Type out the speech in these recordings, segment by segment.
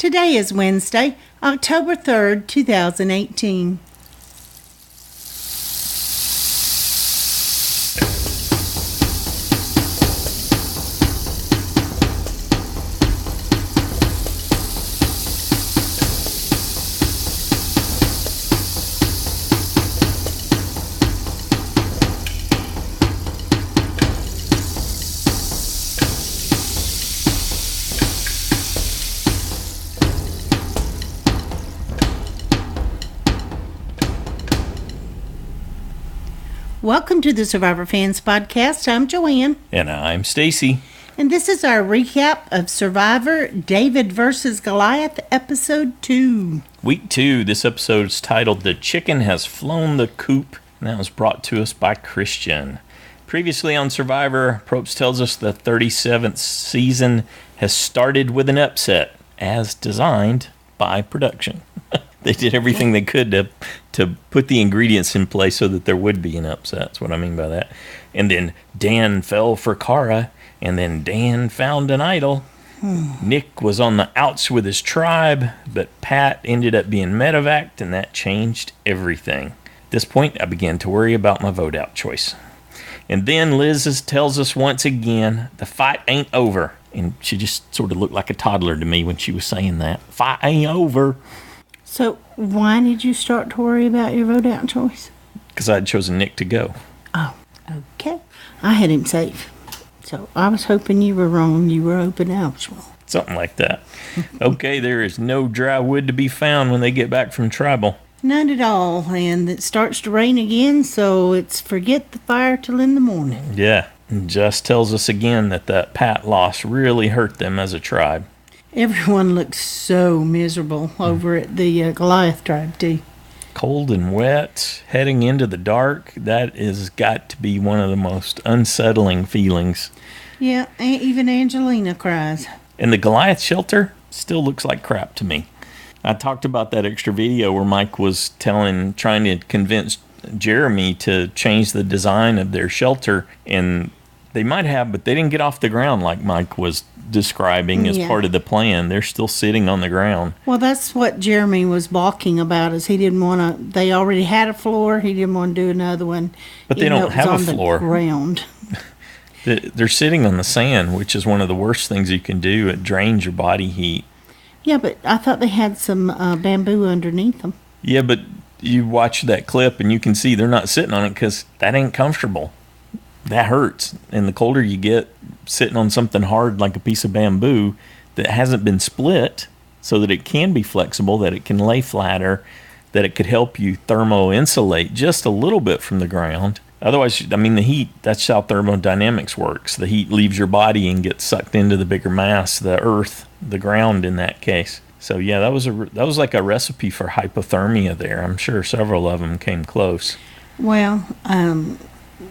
Today is Wednesday, October 3rd, 2018. Welcome to the Survivor Fans Podcast. I'm Joanne. And I'm Stacy. And this is our recap of Survivor David vs. Goliath, Episode 2. Week 2, this episode is titled The Chicken Has Flown the Coop, and that was brought to us by Christian. Previously on Survivor, Probst tells us the 37th season has started with an upset, as designed by production. They did everything they could to put the ingredients in place so that there would be an upset. That's what I mean by that. And then Dan fell for Cara, and then Dan found an idol. Nick was on the outs with his tribe, but Pat ended up being medevaced, and that changed everything. At this point, I began to worry about my vote out choice. And then Liz tells us once again, the fight ain't over. And she just sort of looked like a toddler to me when she was saying that. Fight ain't over. So, why did you start to worry about your vote out choice? Because I had chosen Nick to go. Oh, okay. I had him safe. So, I was hoping you were wrong. You were open eligible. Something like that. Okay, there is no dry wood to be found when they get back from tribal. None at all. And it starts to rain again, so it's forget the fire till in the morning. Yeah. And Jess tells us again that Pat loss really hurt them as a tribe. Everyone looks so miserable over at the Goliath tribe, too. Cold and wet, heading into the dark, that has got to be one of the most unsettling feelings. Yeah, even Angelina cries. And the Goliath shelter still looks like crap to me. I talked about that extra video where Mike was trying to convince Jeremy to change the design of their shelter, and they might have, but they didn't get off the ground like Mike was describing as part of the plan. They're still sitting on the ground. Well, that's what Jeremy was balking about, is he didn't want to, they already had a floor, he didn't want to do another one. But they don't have a floor. Ground. They're sitting on the sand, which is one of the worst things you can do. It drains your body heat. Yeah, but I thought they had some bamboo underneath them. Yeah, but you watch that clip and you can see they're not sitting on it because that ain't comfortable. That hurts. And the colder you get, sitting on something hard like a piece of bamboo that hasn't been split so that it can be flexible, that it can lay flatter, that it could help you thermo-insulate just a little bit from the ground. Otherwise, I mean, the heat, that's how thermodynamics works. The heat leaves your body and gets sucked into the bigger mass, the earth, the ground in that case. So, yeah, that was like a recipe for hypothermia there. I'm sure several of them came close. Well,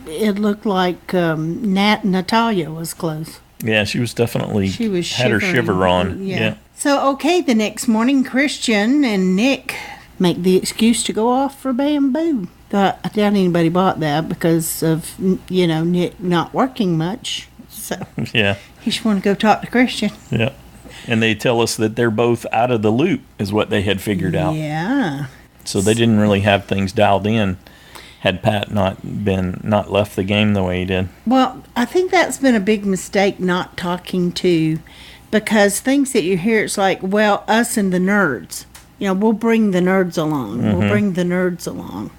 it looked like Natalia was close. Yeah, she was definitely had her shiver on. Yeah. So, okay, the next morning, Christian and Nick make the excuse to go off for bamboo. I doubt anybody bought that because of, Nick not working much. So, yeah. You just want to go talk to Christian. Yeah. And they tell us that they're both out of the loop is what they had figured out. Yeah. So they didn't really have things dialed in. Had Pat not left the game the way he did. Well, I think that's been a big mistake not talking to, because things that you hear, it's like, well, us and the nerds. We'll bring the nerds along. Mm-hmm. We'll bring the nerds along.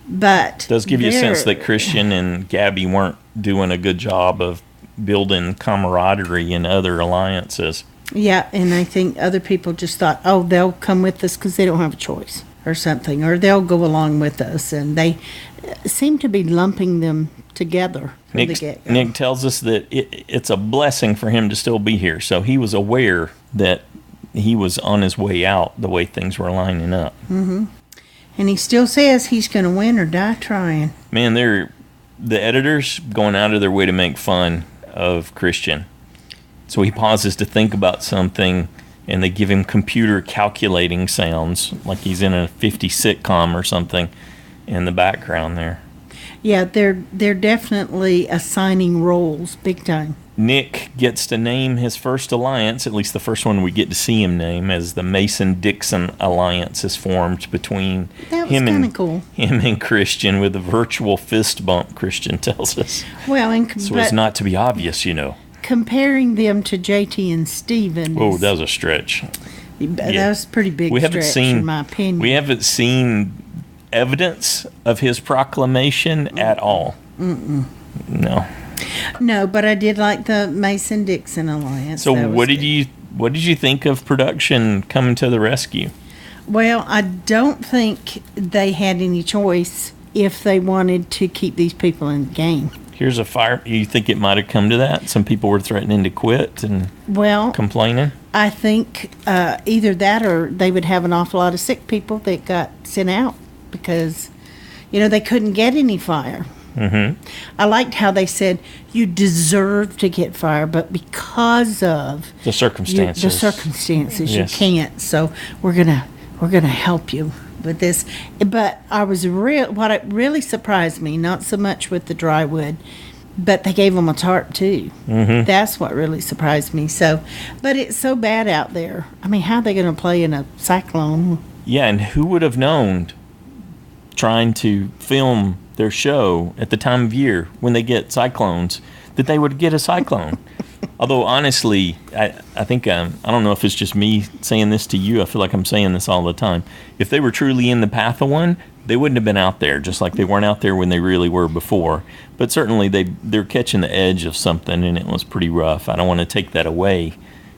But it does give you a sense that Christian and Gabby weren't doing a good job of building camaraderie in other alliances. Yeah, and I think other people just thought, oh, they'll come with us because they don't have a choice or something, or they'll go along with us, and they seem to be lumping them together from the get-go. Nick tells us that it's a blessing for him to still be here, so he was aware that he was on his way out the way things were lining up. Mm-hmm. And he still says he's going to win or die trying. Man, the editors going out of their way to make fun of Christian. So he pauses to think about something, and they give him computer calculating sounds, like he's in a 50s sitcom or something in the background there. Yeah, they're definitely assigning roles big time. Nick gets to name his first alliance, at least the first one we get to see him name, as the Mason-Dixon Alliance is formed between him and Christian with a virtual fist bump, Christian tells us. Well, so as not to be obvious, Comparing them to JT and Steven. Oh, that was a stretch. That was a pretty big stretch, in my opinion. We haven't seen evidence of his proclamation at all. No. No, but I did like the Mason-Dixon Alliance. So what did you think of production coming to the rescue? Well, I don't think they had any choice if they wanted to keep these people in the game. Here's a fire. You think it might have come to that? Some people were threatening to quit and complaining? I think either that or they would have an awful lot of sick people that got sent out because, they couldn't get any fire. Mm-hmm. I liked how they said you deserve to get fire, but because of the circumstances, yes. You can't. So we're gonna help you with this. But what it really surprised me, not so much with the dry wood, but they gave them a tarp too. Mm-hmm. That's what really surprised me. So, but it's so bad out there. I mean, how are they going to play in a cyclone? Yeah, and who would have known? Trying to film their show at the time of year when they get cyclones, that they would get a cyclone. Although, honestly, I think, I don't know if it's just me saying this to you. I feel like I'm saying this all the time. If they were truly in the path of one, they wouldn't have been out there, just like they weren't out there when they really were before. But certainly they're catching the edge of something, and it was pretty rough. I don't want to take that away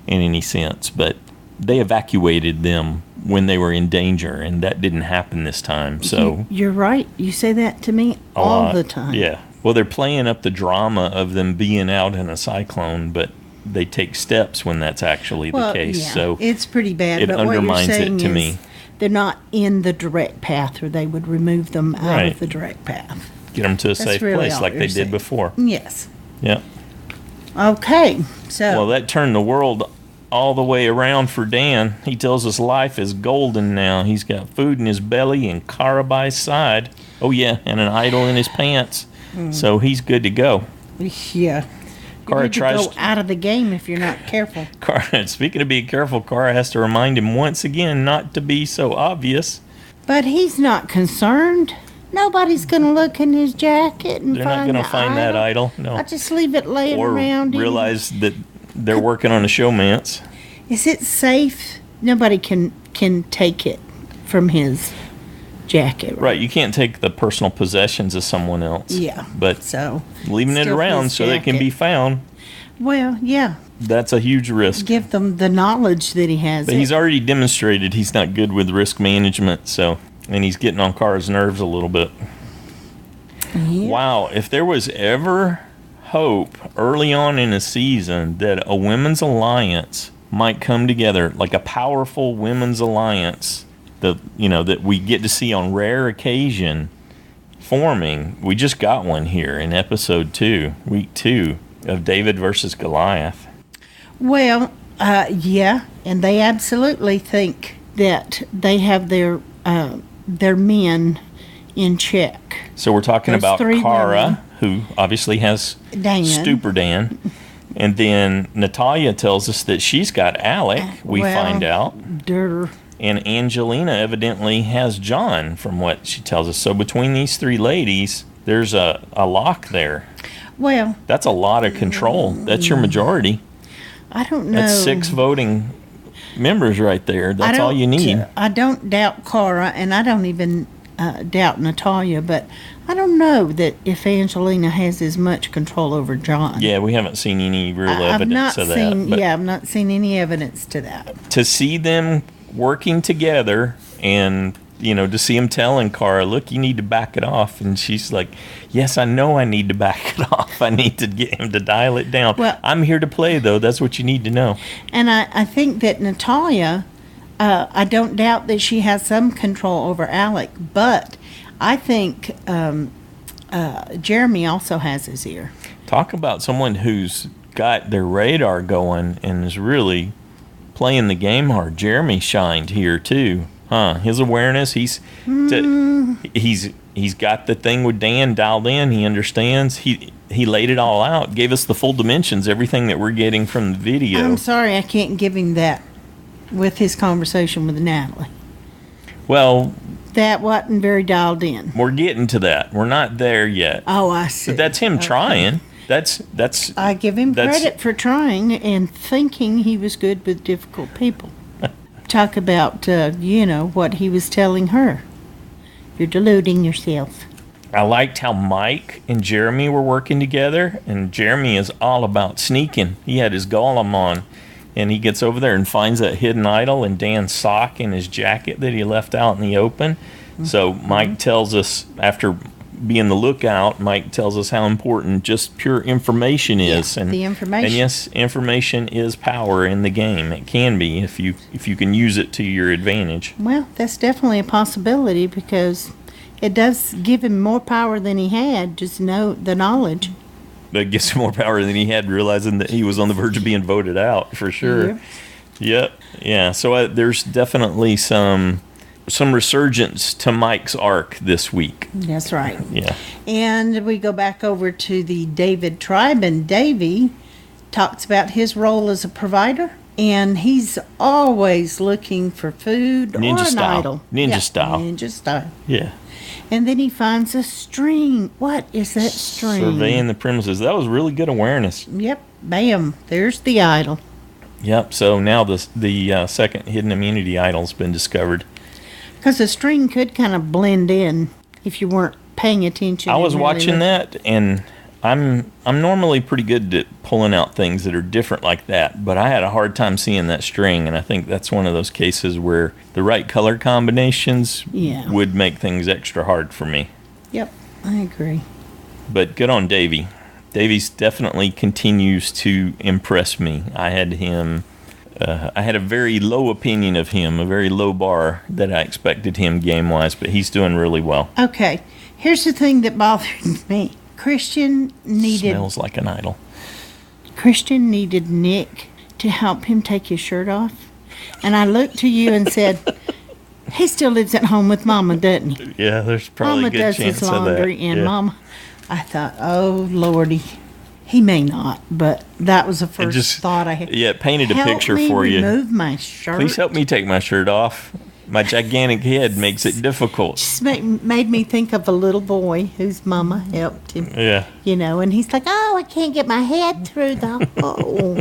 in any sense, but they evacuated them when they were in danger, and that didn't happen this time. So you're right. You say that to me all the time. Yeah. Well, they're playing up the drama of them being out in a cyclone, but they take steps when that's actually the case. Yeah, so it's pretty bad. It but undermines what you're saying it to me. They're not in the direct path, or they would remove them out of the direct path. Get them to a safe place like they did before. Yes. Yeah. Okay. So. Well, that turned the world all the way around for Dan. He tells us life is golden now. He's got food in his belly and Cara by his side. Oh, yeah, and an idol in his pants. So he's good to go. Yeah. Cara tries to go out of the game if you're not careful. Speaking of being careful, Cara has to remind him once again not to be so obvious. But he's not concerned. Nobody's going to look in his jacket and They're not going to find that idol. No. I just leave it laying around. Or realize that they're working on a showmance. Is it safe? Nobody can take it from his jacket. Right. You can't take the personal possessions of someone else. Yeah. But leaving it around so they can be found. Well, yeah. That's a huge risk. Give them the knowledge that he has. But he's already demonstrated he's not good with risk management, and he's getting on Cara's nerves a little bit. Yeah. Wow. If there was ever hope early on in a season that a women's alliance might come together, like a powerful women's alliance that we get to see on rare occasion forming, we just got one here in episode 2, week 2 of David versus Goliath. Well, yeah, and they absolutely think that they have their men in check. So we're talking about Cara, who obviously has Stupor Dan. And then Natalia tells us that she's got Alec, we find out. And Angelina evidently has John, from what she tells us. So between these three ladies, there's a lock there. Well, that's a lot of control. That's your majority. I don't know. That's 6 voting members right there. That's all you need. I don't doubt Cara, and I don't even doubt Natalia, but I don't know that if Angelina has as much control over John. Yeah, we haven't seen any real evidence of that. I've not seen any evidence to that. To see them working together and, to see him telling Cara, look, you need to back it off. And she's like, yes, I know I need to back it off. I need to get him to dial it down. Well, I'm here to play, though. That's what you need to know. And I think that Natalia, I don't doubt that she has some control over Alec, but I think Jeremy also has his ear. Talk about someone who's got their radar going and is really playing the game hard. Jeremy shined here too, huh? His awareness, he's got the thing with Dan dialed in. He understands. he laid it all out, gave us the full dimensions, everything that we're getting from the video. I'm sorry I can't give him that with his conversation with Natalie. Well, that wasn't very dialed in. We're getting to that. We're not there yet. Oh, I see. But that's him trying. That's. I give him credit for trying and thinking he was good with difficult people. Talk about, what he was telling her. You're deluding yourself. I liked how Mike and Jeremy were working together, and Jeremy is all about sneaking. He had his golem on, and he gets over there and finds that hidden idol in Dan's sock in his jacket that he left out in the open. Mm-hmm. So Mike tells us, after being the lookout, Mike tells us how important just pure information is. Yeah, the information. And yes, information is power in the game. It can be if you can use it to your advantage. Well, that's definitely a possibility because it does give him more power than he had, just know the knowledge. That gives him more power than he had, realizing that he was on the verge of being voted out, for sure. Yep. Yeah, so there's definitely some resurgence to Mike's arc this week. That's right. Yeah. And we go back over to the David tribe, and Davy talks about his role as a provider, and he's always looking for food or an idol. Ninja style. Ninja style. Yeah. And then he finds a string. What is that string? Surveying the premises. That was really good awareness. Yep. Bam. There's the idol. Yep. So now the second hidden immunity idol's been discovered. Because the string could kind of blend in if you weren't paying attention. I was watching that, and I'm normally pretty good at pulling out things that are different like that, but I had a hard time seeing that string, and I think that's one of those cases where the right color combinations would make things extra hard for me. Yep, I agree. But good on Davey. Davies definitely continues to impress me. I had a very low opinion of him, a very low bar that I expected him game-wise, but he's doing really well. Okay, here's the thing that bothered me. Christian needed Nick to help him take his shirt off. And I looked to you and said, he still lives at home with Mama, doesn't he? Yeah, there's probably a good chance of that. Mama does his laundry, and Mama, I thought, oh, Lordy. He may not, but that was the first thought I had. Yeah, it painted a picture for you. Help me remove my shirt. Please help me take my shirt off. My gigantic head makes it difficult. Just made me think of a little boy whose mama helped him. Yeah. And he's like, oh, I can't get my head through the hole.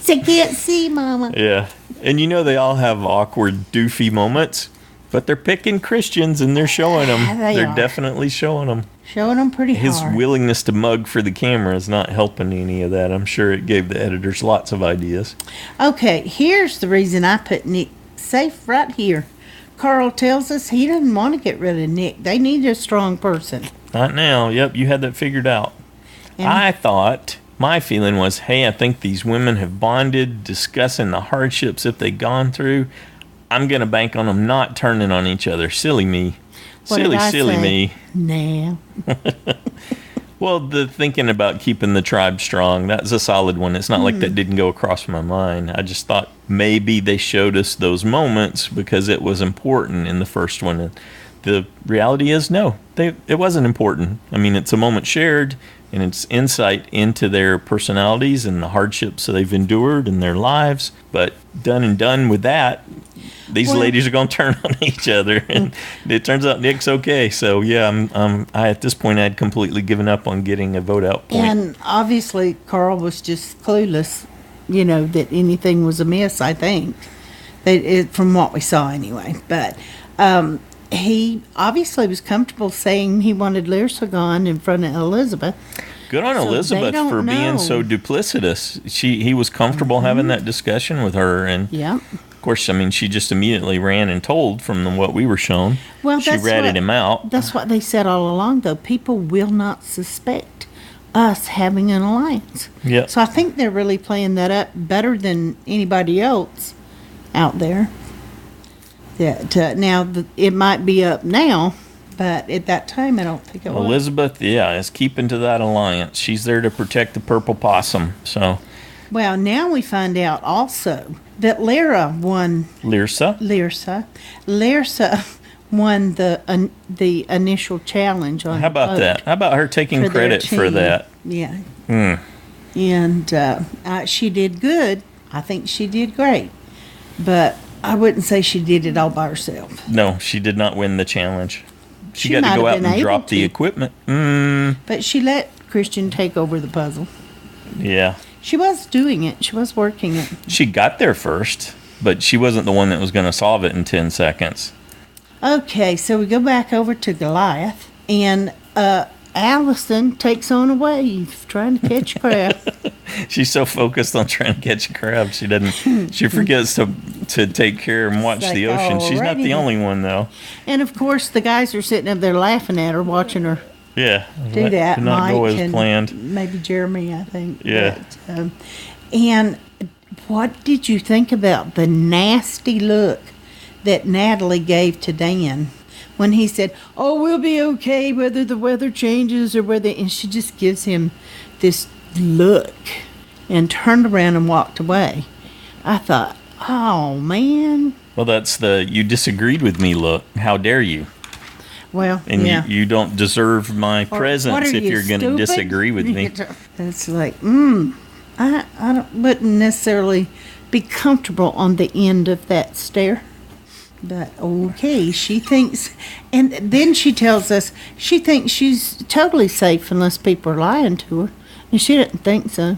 I can't see, Mama. Yeah. And they all have awkward, doofy moments, but they're picking Christians and they're showing them. They're definitely showing them. Showing them pretty hard. His willingness to mug for the camera is not helping any of that. I'm sure it gave the editors lots of ideas. Okay, here's the reason I put Nick safe right here. Carl tells us he doesn't want to get rid of Nick. They need a strong person. Not now. Yep, you had that figured out. And my feeling was, hey, I think these women have bonded, discussing the hardships that they've gone through. I'm going to bank on them not turning on each other. Silly me. Silly me. Nah. Well, the thinking about keeping the tribe strong, that's a solid one. It's not like that didn't go across my mind. I just thought maybe they showed us those moments because it was important in the first one. And the reality is, no, it wasn't important. I mean, it's a moment shared, and it's insight into their personalities and the hardships that they've endured in their lives. But done with that, these ladies are going to turn on each other, and it turns out Nick's okay. So yeah, I at this point I had completely given up on getting a vote out point. And obviously Carl was just clueless, that anything was amiss. I think from what we saw anyway. But he obviously was comfortable saying he wanted Lyrsa gone in front of Elizabeth. Good on Elizabeth for being so duplicitous. He was comfortable having that discussion with her, and of course, she just immediately ran and told from what we were shown. Well, she ratted him out. That's what they said all along, though. People will not suspect us having an alliance. Yeah. So I think they're really playing that up better than anybody else out there. Now, it might be up now, but at that time, I don't think it was. Elizabeth, is keeping to that alliance. She's there to protect the purple possum. So. Well, now we find out also that Lyrsa won the initial challenge on. How about that? How about her taking credit for that? Yeah. And she did good. I think she did great. But I wouldn't say she did it all by herself. No, she did not win the challenge. She got might to go have out been and able drop the to. equipment. But she let Christian take over the puzzle. Yeah. She was doing it. She was working it. She got there first, but she wasn't the one that was going to solve it in 10 seconds. Okay, so we go back over to Goliath, and Allison takes on a wave trying to catch a crab. She's so focused on trying to catch a crab, she forgets to take care and watch Like, the ocean. She's not the alrighty. only one, though. And of course, the guys are sitting up there laughing at her, watching her Yeah. do that. Did not Mike go as and planned. maybe Jeremy, I think. Yeah. But, and what did you think about the nasty look that Natalie gave to Dan when he said, "Oh, we'll be okay whether the weather changes or whether," and she just gives him this look and turned around and walked away. I thought, oh man. Well, that's the "you disagreed with me" look. How dare you? Well, And yeah. you don't deserve my Or, presence "What are if you, you're going to stupid?" disagree with me. It's like, wouldn't necessarily be comfortable on the end of that stair. But okay, she thinks, and then she tells us she thinks she's totally safe unless people are lying to her, and she didn't think so.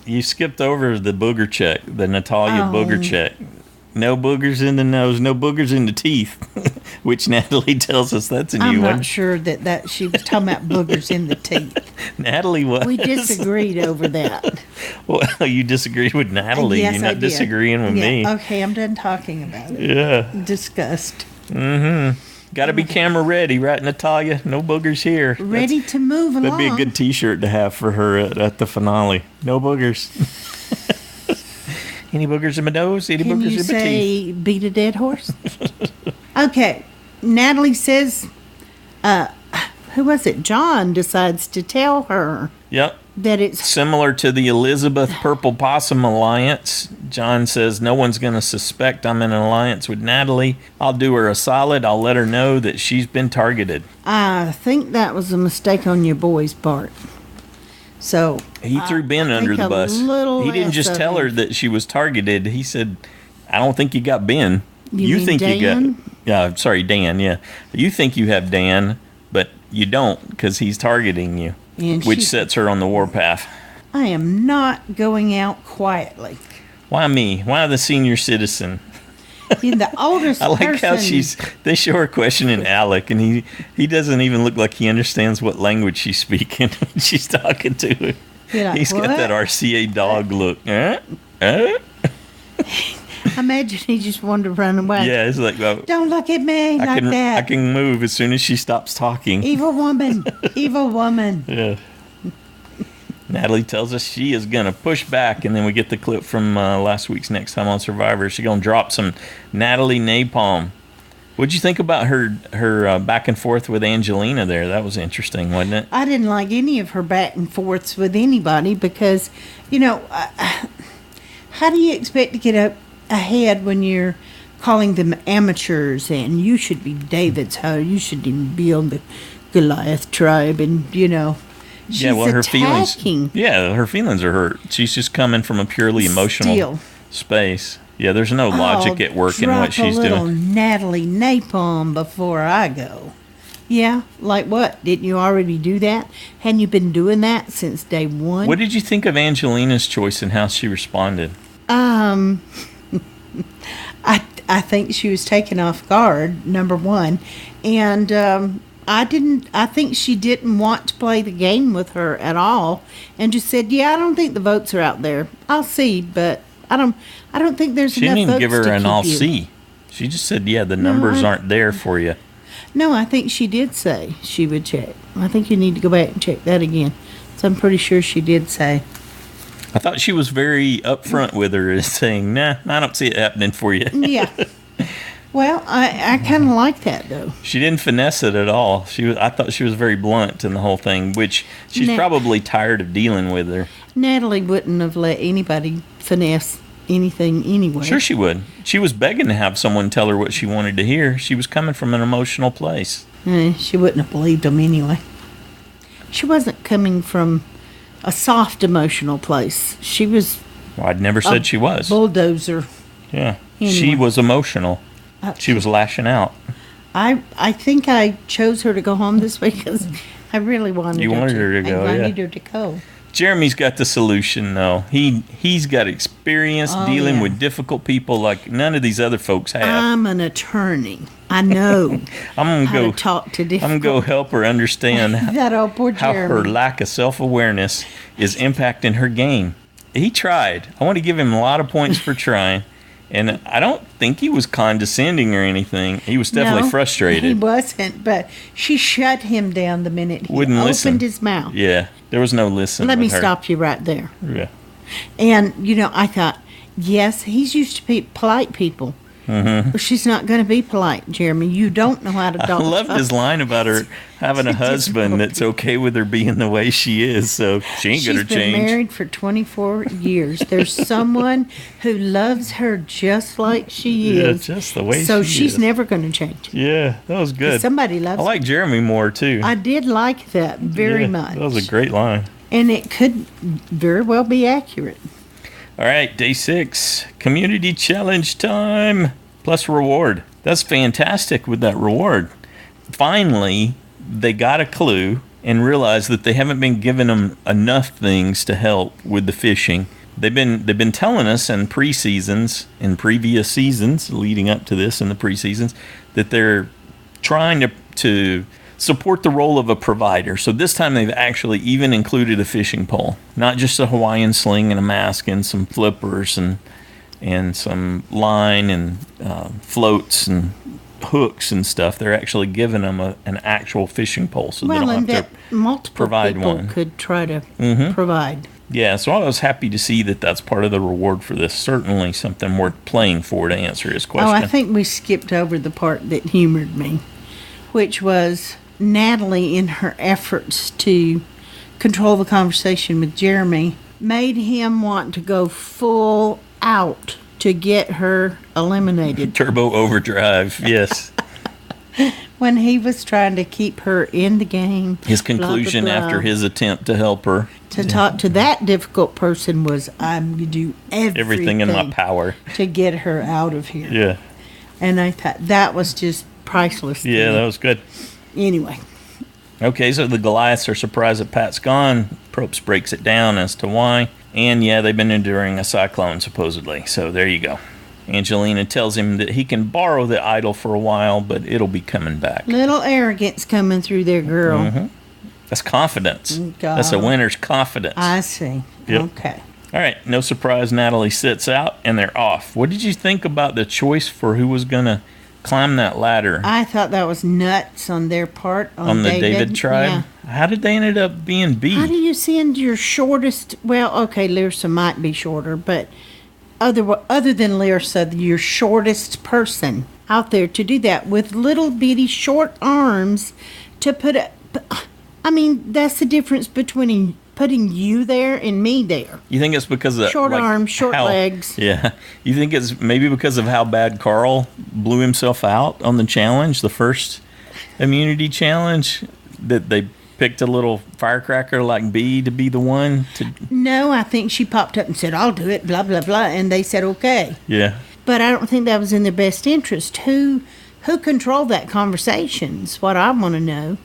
You skipped over the booger check, the Natalia Oh. booger check. No boogers in the nose, no boogers in the teeth, which Natalie tells us that's a I'm new not one. sure that she was talking about boogers in the teeth. Natalie was. We disagreed over that. Well, you disagreed with Natalie. Yes, You're I not did. disagreeing with Yeah, me. okay, I'm done talking about it. Yeah. Disgust. Got to be camera ready, right, Natalia? No boogers here. Ready to move along. That'd be a good T-shirt to have for her at the finale. No boogers. Any boogers in my nose? Any Can boogers you in my teeth? say beat a dead horse? Okay. Natalie says, who was it? John decides to tell her Yep. that it's Similar to the Elizabeth Purple Possum Alliance, John says no one's going to suspect I'm in an alliance with Natalie. I'll do her a solid. I'll let her know that she's been targeted. I think that was a mistake on your boy's part. So He threw Ben I under think the a bus. little He didn't less just of tell her him. that she was targeted. He said, I don't think you got Ben. You mean think you Dan? got... Yeah, sorry, Dan, yeah. You think you have Dan, but you don't because he's targeting you, And which she- sets her on the warpath. I am not going out quietly. Why me? Why the senior citizen? In the oldest I like person, how they show her questioning Alec, and he doesn't even look like he understands what language she's speaking when she's talking to him. You're like, He's got "What?" that RCA dog look. Imagine he just wanted to run away. Yeah, it's like, well, Don't look at me like I that. can move as soon as she stops talking. Evil woman. Evil woman. Yeah. Natalie tells us she is going to push back, and then we get the clip from last week's Next Time on Survivor. She's going to drop some Natalie napalm. What'd you think about her back and forth with Angelina there? That was interesting, wasn't it? I didn't like any of her back and forths with anybody because, how do you expect to get up ahead when you're calling them amateurs and you should be David's hoe, you should even be on the Goliath tribe, and she's her feelings. attacking. Yeah, her feelings are hurt. She's just coming from a purely emotional Still. space. Yeah, there's no logic at work in what she's drop a little doing. Natalie napalm before I go. Yeah, like what? Didn't you already do that? Hadn't you been doing that since day one? What did you think of Angelina's choice and how she responded? I think she was taken off guard, number one. And I think she didn't want to play the game with her at all and just said, yeah, I don't think the votes are out there. I'll see, but I don't think there's She enough didn't even votes give her to an keep I'll you. see. She just said, yeah, the numbers aren't there for you. No, I think she did say she would check. I think you need to go back and check that again. So I'm pretty sure she did say. I thought she was very upfront with her, as saying, nah, I don't see it happening for you. Yeah. Well, I kind of like that, though. She didn't finesse it at all. I thought she was very blunt in the whole thing, which she's probably tired of dealing with her. Natalie wouldn't have let anybody finesse anything anyway. Sure she would. She was begging to have someone tell her what she wanted to hear. She was coming from an emotional place. She wouldn't have believed them anyway. she wasn't coming from a soft emotional place. She was Well, I'd never said she was. bulldozer. Yeah. Anyway. She was emotional. She was lashing out. I think I chose her to go home this week because I really wanted You her wanted to. her to go, I yeah. wanted her to go. Jeremy's got the solution, though. He's got experience dealing yeah. with difficult people like none of these other folks have. I'm an attorney. I know I'm how gonna to talk to difficult. I'm gonna go help her understand That old poor how Jeremy. her lack of self-awareness is impacting her game. He tried. I want to give him a lot of points for trying. And I don't think he was condescending or anything. He was definitely No, frustrated. He wasn't, but she shut him down the minute he Wouldn't opened listen. his mouth. Yeah, there was no listen. Let me with her. stop you right there. Yeah. And, I thought, yes, he's used to polite people. Mm-hmm. But she's not going to be polite, Jeremy. You don't know how to I talk. loved his line about her having a husband that's okay with her being the way she is, so she ain't gonna She's been change. married for 24 years. There's someone who loves her just like she Yeah, is. just the way so she she's is. never going to change. Yeah, that was good. Somebody loves I like Jeremy more too. I did like that very Yeah, much. That was a great line. And it could very well be accurate. All right, day 6, community challenge time plus reward. That's fantastic with that reward. Finally, they got a clue and realized that they haven't been giving them enough things to help with the fishing. They've been telling us in previous seasons leading up to this in the preseasons that they're trying to support the role of a provider. So this time they've actually even included a fishing pole, not just a Hawaiian sling and a mask and some flippers and some line and floats and hooks and stuff. They're actually giving them an actual fishing pole, so they Well, don't and have that to multiple provide people one. could try to provide. Yeah, so I was happy to see that that's part of the reward for this. Certainly something worth playing for, to answer his question. Oh, I think we skipped over the part that humored me, which was Natalie, in her efforts to control the conversation with Jeremy, made him want to go full out to get her eliminated Turbo overdrive, yes. when he was trying to keep her in the game. His blah, blah, conclusion blah. after his attempt to help her. To talk to that difficult person was, I'm going to do Everything in my power. to get her out of here. Yeah. And I thought that was just priceless. to Yeah, me. that was good. Anyway, Okay, so the Goliaths are surprised that Pat's gone. Probst breaks it down as to why. And yeah, they've been enduring a cyclone, supposedly. So there you go. Angelina tells him that he can borrow the idol for a while, but it'll be coming back. little arrogance coming through there, girl. Mm-hmm. That's confidence. God. That's a winner's confidence. I see. Yep. Okay. All right, no surprise, Natalie sits out, and they're off. What did you think about the choice for who was going to climb that ladder I thought that was nuts on their part. on the David tribe? Yeah. How did they end up being B? How do you send your shortest? Well, okay, Lyrsa might be shorter, but other than Lyrsa, your shortest person out there to do that with little bitty short arms to put a. I mean, that's the difference between putting you there and me there. You think it's because of Short arms, short legs. Yeah. You think it's maybe because of how bad Carl blew himself out on the challenge, the first immunity challenge, that they picked a little firecracker like B to be the one to. No, I think she popped up and said, I'll do it, blah, blah, blah. And they said, okay. Yeah. But I don't think that was in their best interest. Who controlled that conversation is what I want to know.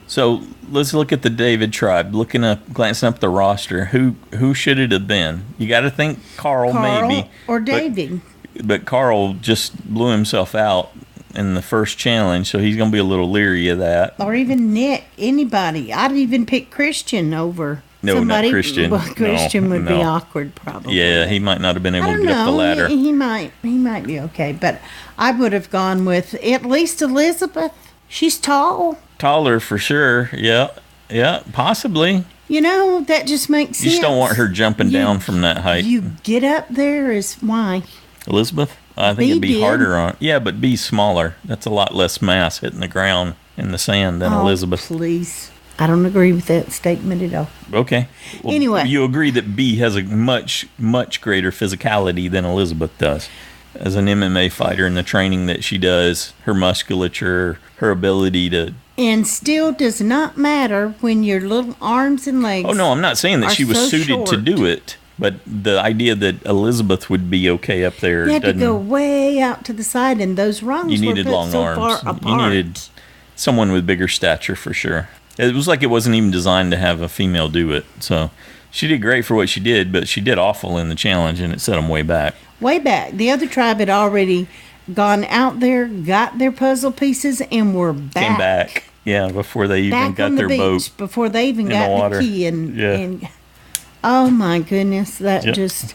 So let's look at the David tribe. Glancing up the roster. Who should it have been? You got to think Carl maybe. Or David. But Carl just blew himself out in the first challenge, so he's going to be a little leery of that. Or even Nick. Anybody. I'd even pick Christian over No, somebody. not Christian. Well, Christian would be No. awkward probably. Yeah, he might not have been able I to don't get up the know. ladder. He might be okay. But I would have gone with at least Elizabeth. She's tall. Taller for sure. Yeah, possibly. That just makes sense. You just don't want her jumping down from that height. You get up there is why. Elizabeth? I think B it'd be did. harder on. Yeah, but B's smaller. That's a lot less mass hitting the ground in the sand than Elizabeth. Please. I don't agree with that statement at all. Okay. Well, Anyway. You agree that B has a much, much greater physicality than Elizabeth does. As an MMA fighter, in the training that she does, her musculature, her ability to And still does not matter when your little arms and legs. Oh, no, I'm not saying that she was so suited to short. do it. But the idea that Elizabeth would be okay up there, You had to go way out to the side, and those rungs you were needed put long so arms. far apart. You needed someone with bigger stature for sure. It was like it wasn't even designed to have a female do it. So she did great for what she did, but she did awful in the challenge, and it set them way back. Way back. The other tribe had already gone out there, got their puzzle pieces, and were back. Came back. Yeah, before they even Back got on the their beach, boat. before they even in got the water. key. And oh my goodness, that Yep. just,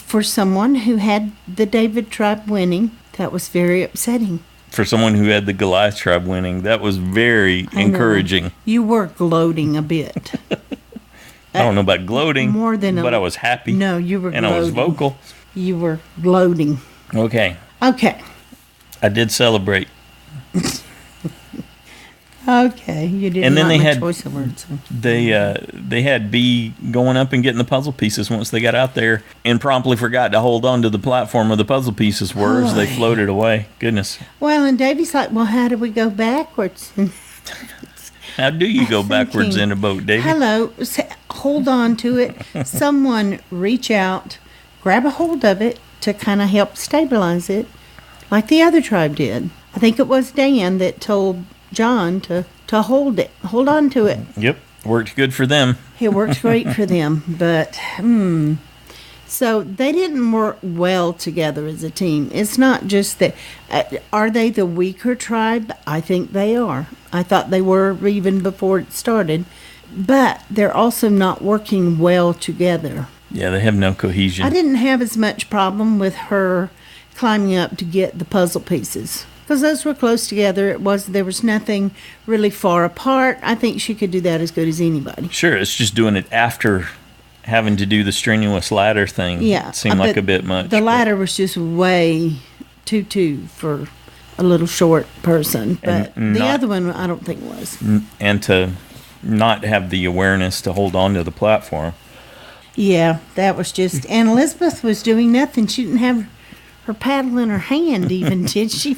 for someone who had the David tribe winning, that was very upsetting. For someone who had the Goliath tribe winning, that was very I know. encouraging. You were gloating a bit. I don't know about gloating, More than but I was happy. No, you were and gloating. I was vocal. You were gloating. Okay, Okay. I did celebrate. Okay, you didn't And then like they my had- choice of words. They had B going up and getting the puzzle pieces once they got out there, and promptly forgot to hold on to the platform where the puzzle pieces were as they Boy. floated away. Goodness, Well, and Davey's like, well, how do we go backwards? And how do you go backwards in a boat, David? hello, hold on to it. Someone reach out, grab a hold of it to kind of help stabilize it, like the other tribe did. I think it was Dan that told John to hold it, hold on to it. Yep, worked good for them. It worked great for them, but so they didn't work well together as a team. It's not just that. Are they the weaker tribe? I think they are. I thought they were even before it started, but they're also not working well together. Yeah, they have no cohesion. I didn't have as much problem with her climbing up to get the puzzle pieces because those were close together. There was nothing really far apart. I think she could do that as good as anybody. Sure, it's just doing it after having to do the strenuous ladder thing. Yeah, It seemed like a bit much. The but- ladder was just way too for a little short person, but And the not- other one I don't think was. and to not have the awareness to hold on to the platform. Yeah, that was just. And Elizabeth was doing nothing. She didn't have her paddle in her hand, even did she?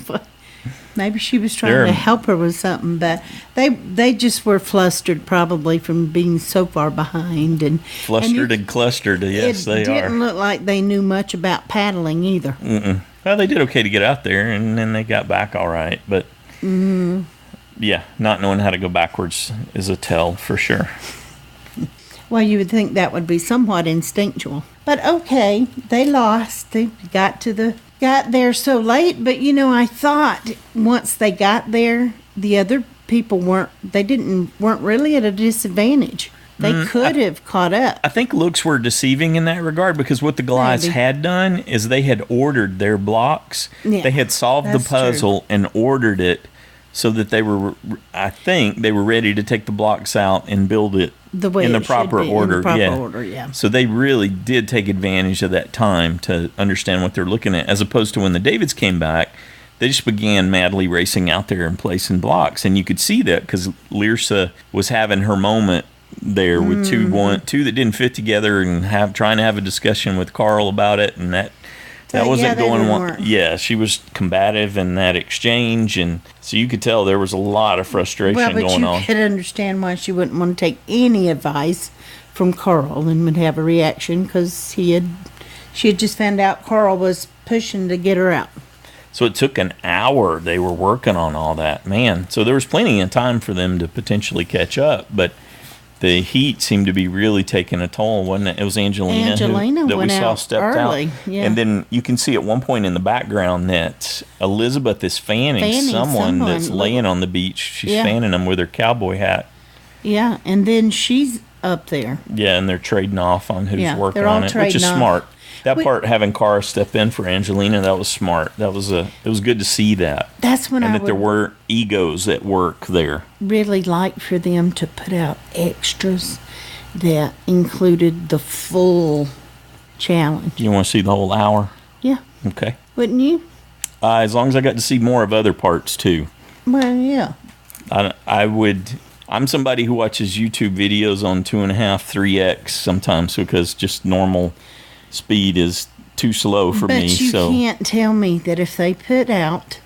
Maybe she was trying They're- to help her with something, but they just were flustered probably from being so far behind and Flustered and clustered, yes, they It are. didn't look like they knew much about paddling either. Well, they did okay to get out there, and then they got back all right. But yeah, not knowing how to go backwards is a tell for sure. Well, you would think that would be somewhat instinctual. But okay, they lost. They got there so late, but I thought once they got there, the other people weren't really at a disadvantage. They could have caught up. I think looks were deceiving in that regard because what the Goliaths Maybe. had done is they had ordered their blocks. Yeah, They had solved the that's true. puzzle and ordered it so that I think they were ready to take the blocks out and build it The way in the it should proper be, order. In the proper yeah. order, yeah. So they really did take advantage of that time to understand what they're looking at, as opposed to when the Davids came back, they just began madly racing out there and placing blocks. And you could see that because Lyrsa was having her moment there with two that didn't fit together and trying to have a discussion with Carl about it, and that wasn't they going didn't well. work. Yeah, she was combative in that exchange, and so you could tell there was a lot of frustration Well, but going you on. could understand why she wouldn't want to take any advice from Carl and would have a reaction because she had just found out Carl was pushing to get her out. So it took an hour. They were working on all that, man. So there was plenty of time for them to potentially catch up, but the heat seemed to be really taking a toll, wasn't it? It was Angelina that we went saw out stepped early, out. yeah. And then you can see at one point in the background that Elizabeth is fanning someone that's look. laying on the beach. She's Yeah. fanning them with her cowboy hat. Yeah, and then she's up there. Yeah, and they're trading off on who's Yeah, working they're all on it, which is trading off. smart. That We- part, having Cara step in for Angelina, that was smart. It was good to see that. That's when And I that there would were egos at work there. really like for them to put out extras that included the full challenge. You want to see the whole hour? Yeah, Okay. wouldn't you? As long as I got to see more of other parts too. Well, yeah. I would. I'm somebody who watches YouTube videos on 2.5, 3x sometimes because just normal speed is too slow for But me. you So can't tell me that if they put out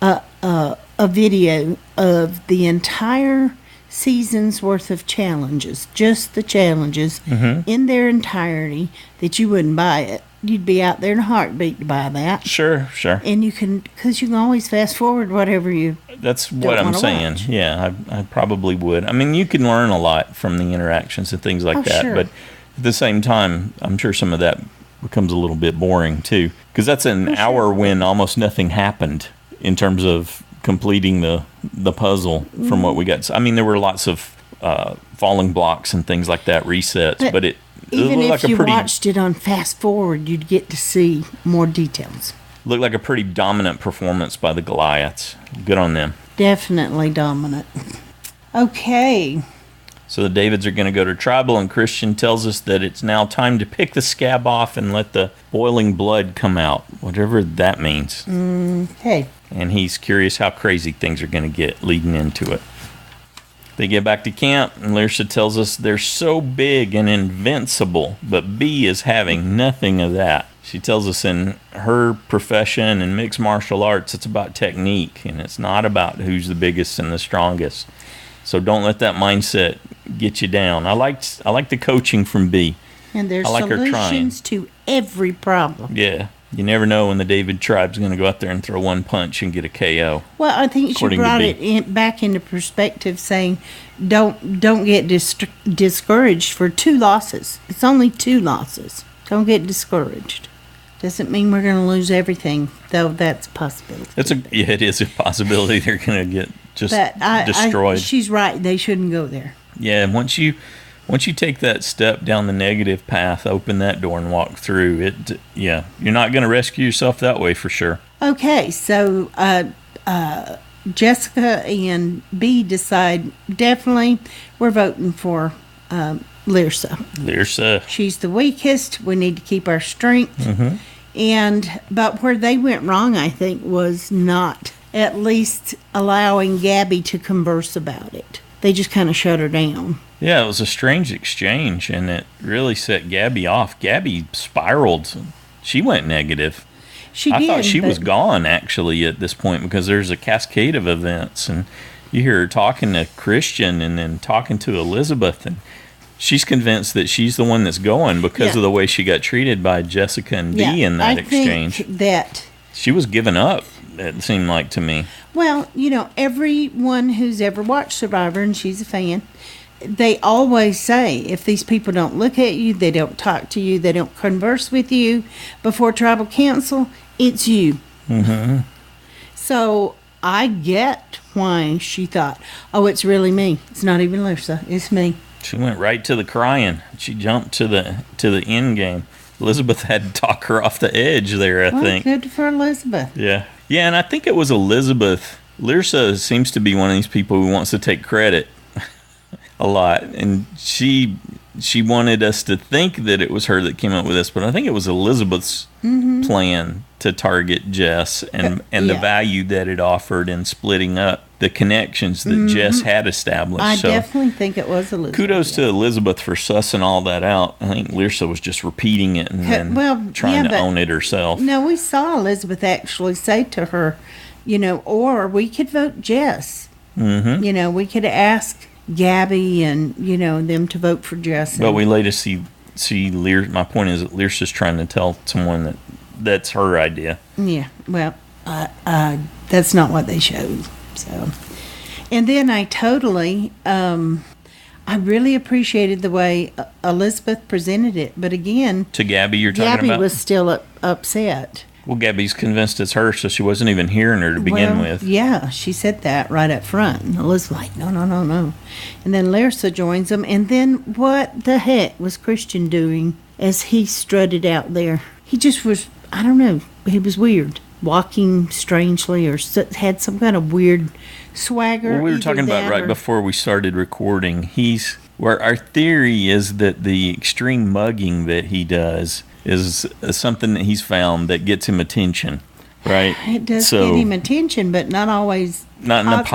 a a video of the entire season's worth of challenges, just the challenges in their entirety, that you wouldn't buy it. You'd be out there in a heartbeat to buy that. Sure. And you can, because you can always fast forward whatever you. That's what I'm saying. Watch. Yeah, I probably would. I mean, you can learn a lot from the interactions and things like that. Sure. But at the same time, I'm sure some of that becomes a little bit boring too, because that's an hour when almost nothing happened in terms of completing the puzzle from what we got. I mean, there were lots of falling blocks and things like that, resets, but it even looked if like you a pretty watched it on fast forward, you'd get to see more details. looked like a pretty dominant performance by the Goliaths. Good on them. Definitely dominant. Okay. So the Davids are going to go to tribal, and Christian tells us that it's now time to pick the scab off and let the boiling blood come out, whatever that means. Okay. And he's curious how crazy things are going to get leading into it. They get back to camp, and Lyrsha tells us they're so big and invincible, but B is having nothing of that. She tells us in her profession in mixed martial arts, it's about technique, and it's not about who's the biggest and the strongest. So don't let that mindset get you down. I like the coaching from B. And there's I like her trying. solutions to every problem. Yeah. You never know when the David tribe's going to go out there and throw one punch and get a KO. Well, I think she According to brought B. it back into perspective, saying, "Don't get discouraged for 2 losses. It's only 2 losses. Don't get discouraged. Doesn't mean we're going to lose everything, though. That's a possibility. It is a possibility they're going to get just destroyed. She's right. They shouldn't go there. Yeah, once you take that step down the negative path, open that door and walk through it. Yeah, you're not going to rescue yourself that way for sure. Okay, so Jessica and B decide definitely we're voting for Lyrsha. She's the weakest. We need to keep our strength. But where they went wrong, I think, was not at least allowing Gabby to converse about it. They just kind of shut her down. Yeah, it was a strange exchange, and it really set Gabby off. Gabby spiraled. She went negative. I thought she was gone, actually, at this point, because there's a cascade of events, and you hear her talking to Christian and then talking to Elizabeth, and she's convinced that she's the one that's going because of the way she got treated by Jessica and B in that exchange. Think that she was giving up, it seemed like to me. Well, everyone who's ever watched Survivor, and she's a fan, they always say, if these people don't look at you, they don't talk to you, they don't converse with you before tribal council, it's you. So I get why she thought, oh, it's really me. It's not even Lyrsha, it's me. She went right to the crying. She jumped to the end game. Elizabeth had to talk her off the edge there, I think. Good for Elizabeth. Yeah, and I think it was Elizabeth. Lyrsha seems to be one of these people who wants to take credit a lot, and she wanted us to think that it was her that came up with this, but I think it was Elizabeth's plan to target Jess and the value that it offered in splitting up the connections that Jess had established. I definitely think it was Elizabeth. Kudos to Elizabeth for sussing all that out. I think Lyrsha was just repeating it and then trying to own it herself. No, we saw Elizabeth actually say to her, or we could vote Jess. We could ask Gabby and, them to vote for Jess. But we later see Lyrsha. My point is that Lyrsha's trying to tell someone that's her idea. Yeah, well, that's not what they showed. So, and then I really appreciated the way Elizabeth presented it. But again, to Gabby, you're talking about? Gabby was still upset. Well, Gabby's convinced it's her, so she wasn't even hearing her to begin with. Yeah, she said that right up front. And Elizabeth's like, no. And then Lyrsha joins them. And then what the heck was Christian doing as he strutted out there? He just was, I don't know, he was weird. Walking strangely or had some kind of weird swagger. Well, we were talking about right before we started recording. Where our theory is that the extreme mugging that he does is something that he's found that gets him attention, right? It does get him attention, but not always not in a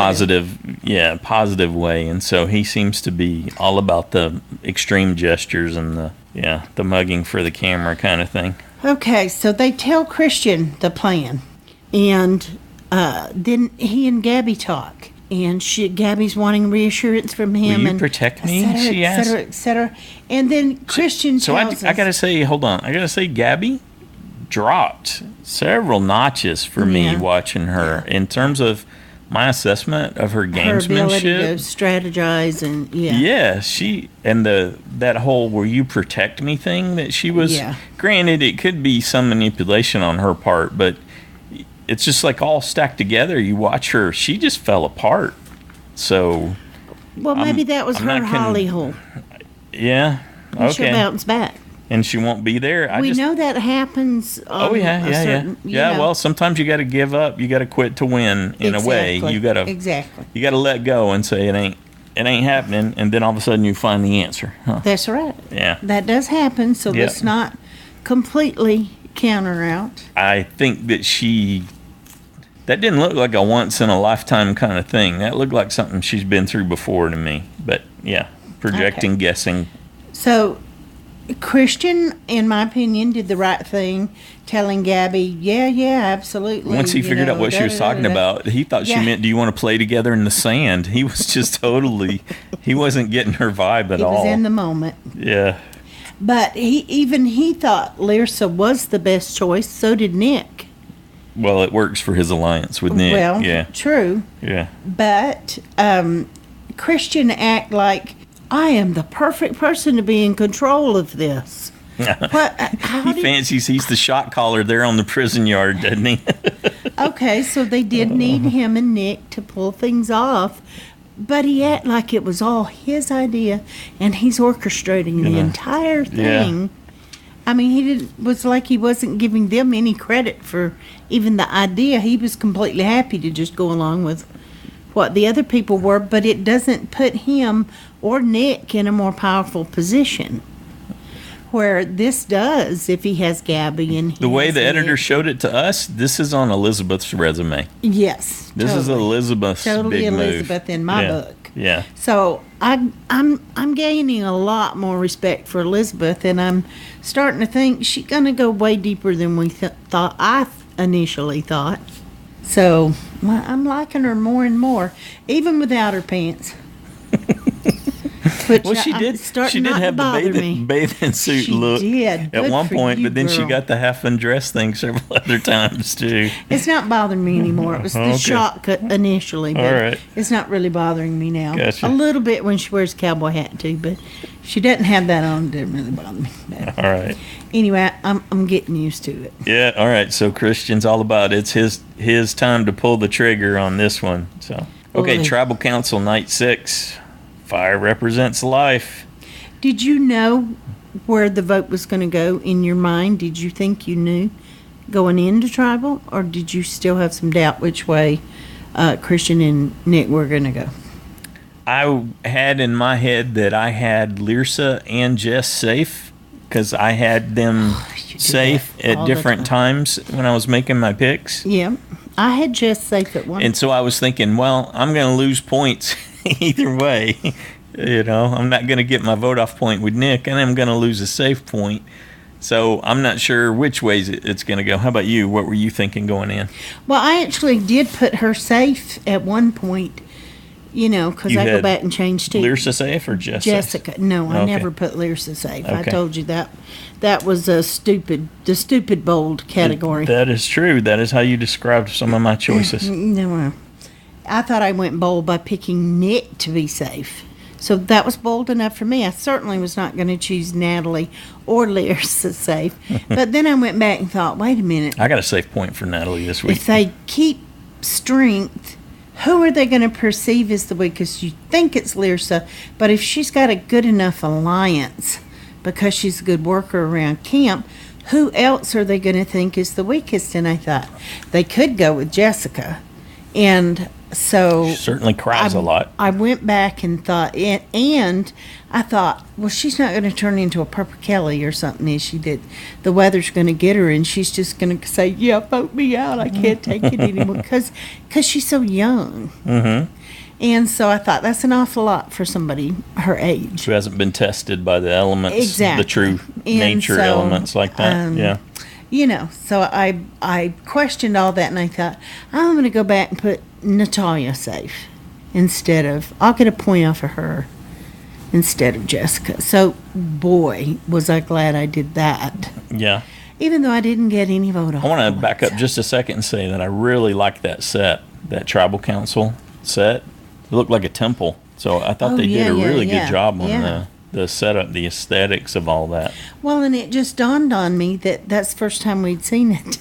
positive way. And so he seems to be all about the extreme gestures and the mugging for the camera kind of thing. Okay, so they tell Christian the plan, and then he and Gabby talk. And Gabby's wanting reassurance from him. Will you and protect me? Cetera, She asked. et cetera. And then Christian tells us. I gotta say, hold on. I gotta say, Gabby dropped several notches for me watching her in terms of my assessment of her gamesmanship. Her ability to strategize and Yeah, that whole "will you protect me" thing that she was. Yeah. Granted, it could be some manipulation on her part, but it's just like all stacked together. You watch her; she just fell apart. So, well, maybe that was her Holly hole. Yeah. And she'll bounce back. And she won't be there. We know that happens. Yeah. Well, sometimes you got to give up. You got to quit to win. In a way, you got to You got to let go and say it ain't happening. And then all of a sudden you find the answer. Huh. That's right. Yeah, that does happen. So let's not completely counter out. I think that that didn't look like a once in a lifetime kind of thing. That looked like something she's been through before to me. But yeah, projecting, guessing. So Christian, in my opinion, did the right thing, telling Gabby, yeah, absolutely. Once he figured out what she was talking about, he thought she meant, do you want to play together in the sand? He was just he wasn't getting her vibe at all. He was in the moment. Yeah. But he thought Lyrsa was the best choice. So did Nick. Well, it works for his alliance with Nick. Well, yeah. True. Yeah. But Christian act like, I am the perfect person to be in control of this. He fancies he's the shot caller there on the prison yard, doesn't he? Okay, so they did need him and Nick to pull things off. But he act like it was all his idea, and he's orchestrating the entire thing. Yeah. I mean, was like he wasn't giving them any credit for even the idea. He was completely happy to just go along with what the other people were, but it doesn't put him or Nick in a more powerful position. Where this does, if he has Gabby and the way the editor showed it to us, this is on Elizabeth's resume. Yes, this is Elizabeth's big Elizabeth move. In my book. Yeah. So I'm gaining a lot more respect for Elizabeth, and I'm starting to think she's gonna go way deeper than we thought. I initially thought. So I'm liking her more and more, even without her pants. Well, she did have the bathing suit look at one point, but then she got the half undressed thing several other times too. It's not bothering me anymore. It was the shock initially, but it's not really bothering me now. Gotcha. A little bit when she wears a cowboy hat too, but she doesn't have that on. It didn't really bother me. All right. Anyway, I'm getting used to it. Yeah. All right. So Christian's all about it's his time to pull the trigger on this one. So Tribal Council Night 6. Fire represents life. Did you know where the vote was going to go in your mind? Did you think you knew going into tribal, or did you still have some doubt which way Christian and Nick were going to go? I had in my head that I had Lyrsa and Jess safe because I had them safe at different times when I was making my picks. Yeah, I had Jess safe at one. And so I was thinking, well, I'm going to lose points either way. I'm not going to get my vote off point with Nick, and I'm going to lose a safe point. So I'm not sure which ways it's going to go. How about you? What were you thinking going in? Well, I actually did put her safe at one point, because I go back and change too. Lyrsa safe or Jessica? Safe? No, I never put Lyrsa safe. Okay. I told you that was the stupid bold category. That is true. That is how you described some of my choices. No, I thought I went bold by picking Nick to be safe. So that was bold enough for me. I certainly was not going to choose Natalie or Lyrsa safe. But then I went back and thought, wait a minute. I got a safe point for Natalie this week. If they keep strength, who are they going to perceive as the weakest? You think it's Lyrsa, but if she's got a good enough alliance because she's a good worker around camp, who else are they going to think is the weakest? And I thought they could go with Jessica. And so she certainly cries a lot. I went back and thought, and I thought, well, she's not going to turn into a Purple Kelly or something, is she? That the weather's going to get her, and she's just going to say, yeah, vote me out. I can't take it anymore because she's so young. Mm-hmm. And so I thought that's an awful lot for somebody her age. Who hasn't been tested by the elements, exactly. The true nature elements like that. So I questioned all that, and I thought, I'm going to go back and put Natalia safe instead of, I'll get a point off of her instead of Jessica. So, boy, was I glad I did that. Yeah. Even though I didn't get any vote off. I want to back up just a second and say that I really like that set, that tribal council set. It looked like a temple. So I thought they did a really good job on the setup, the aesthetics of all that. Well, and it just dawned on me that that's the first time we'd seen it.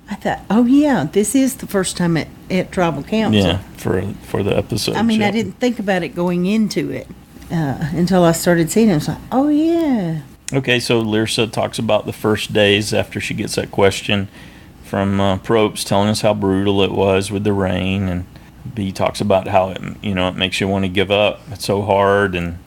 I thought, oh yeah, this is the first time at tribal council. Yeah, for the episode. I mean, I didn't think about it going into it until I started seeing it. I was like, oh yeah. Okay, so Lyrsa talks about the first days after she gets that question from Probst, telling us how brutal it was with the rain, and B talks about how it makes you want to give up. It's so hard, and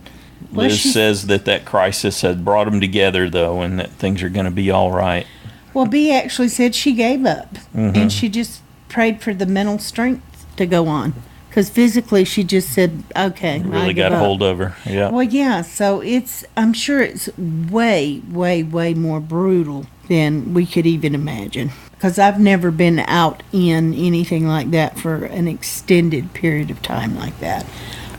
Liz says that crisis had brought them together, though, and that things are going to be all right. Well, B actually said she gave up, and she just prayed for the mental strength to go on. Because physically, she just said, okay, really got a hold of her. Yeah. Well, yeah, so I'm sure it's way, way, way more brutal than we could even imagine. Because I've never been out in anything like that for an extended period of time like that.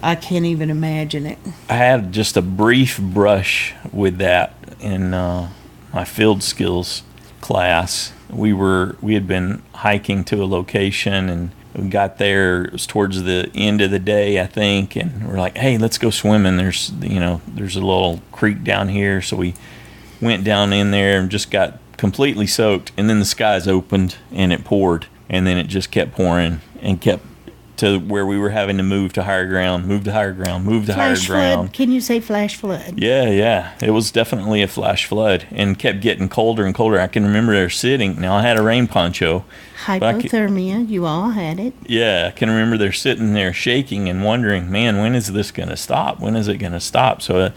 I can't even imagine it. I had just a brief brush with that in my field skills class. We had been hiking to a location, and we got there. It was towards the end of the day, I think, and we're like, "Hey, let's go swimming." There's a little creek down here, so we went down in there and just got completely soaked. And then the skies opened and it poured, and then it just kept pouring and kept to where we were having to move to higher ground, move to higher ground, move to higher ground. Flash flood? Can you say flash flood? Yeah. It was definitely a flash flood, and kept getting colder and colder. I can remember there sitting. Now, I had a rain poncho. Hypothermia, you all had it. Yeah, I can remember they're sitting there shaking and wondering, man, when is this going to stop? When is it going to stop? So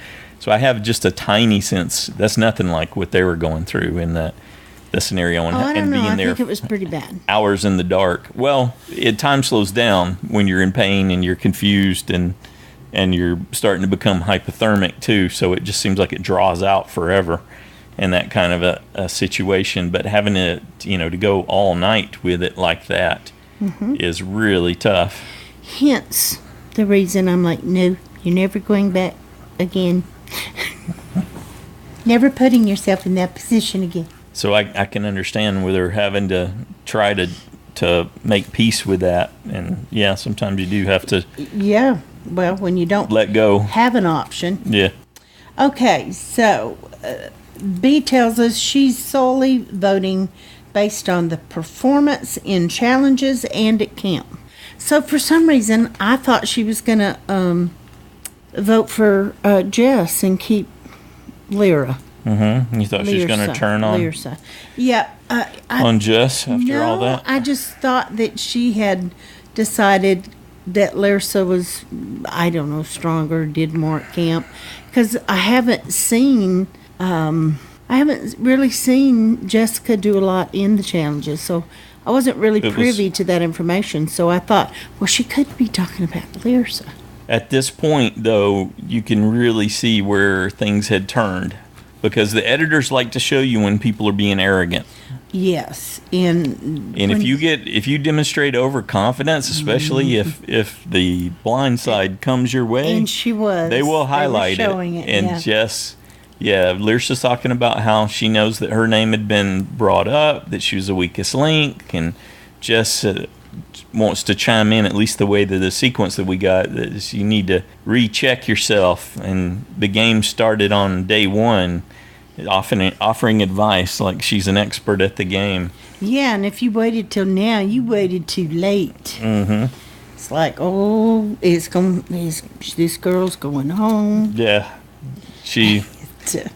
I have just a tiny sense. That's nothing like what they were going through in the scenario, and being there. I think it was pretty bad. Hours in the dark. Well, time slows down when you're in pain and you're confused and you're starting to become hypothermic too. So it just seems like it draws out forever in that kind of a situation. But having to go all night with it like that is really tough. Hence the reason I'm like, no, you're never going back again. Never putting yourself in that position again. So I can understand where they're having to try to make peace with that. And, yeah, sometimes you do have to. Yeah. Well, when you don't let go, have an option. Yeah. Okay. So B tells us she's solely voting based on the performance in challenges and at camp. So for some reason, I thought she was going to vote for Jess and keep Lyra. You thought she was going to turn on Lyrsa. Yeah. On Jess after all that? I just thought that she had decided that Lyrsa was, I don't know, stronger, did more at camp. Because I haven't really seen Jessica do a lot in the challenges. So I wasn't really privy to that information. So I thought, well, she could be talking about Lyrsa. At this point, though, you can really see where things had turned. Because the editors like to show you when people are being arrogant. Yes, and if you demonstrate overconfidence, especially if the Blindside comes your way, and she was, they will highlight it. And Jess, Lyrsa's talking about how she knows that her name had been brought up, that she was the weakest link, and Jess wants to chime in, at least the way that the sequence that we got, is you need to recheck yourself. And the game started on day one, often offering advice like she's an expert at the game. Yeah, and if you waited till now, you waited too late. It's like, oh, this girl's going home. Yeah,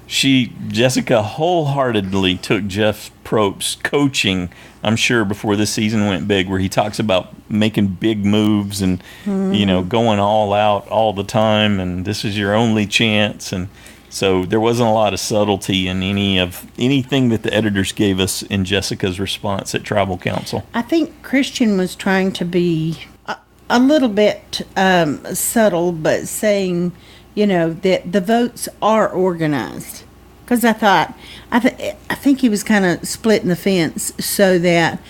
Jessica wholeheartedly took Jeff Probst's coaching, I'm sure, before this season went big, where he talks about making big moves and, going all out all the time, and this is your only chance. And so there wasn't a lot of subtlety in anything that the editors gave us in Jessica's response at Tribal Council. I think Christian was trying to be a little bit subtle, but saying, that the votes are organized. Because I think he was kind of splitting the fence so that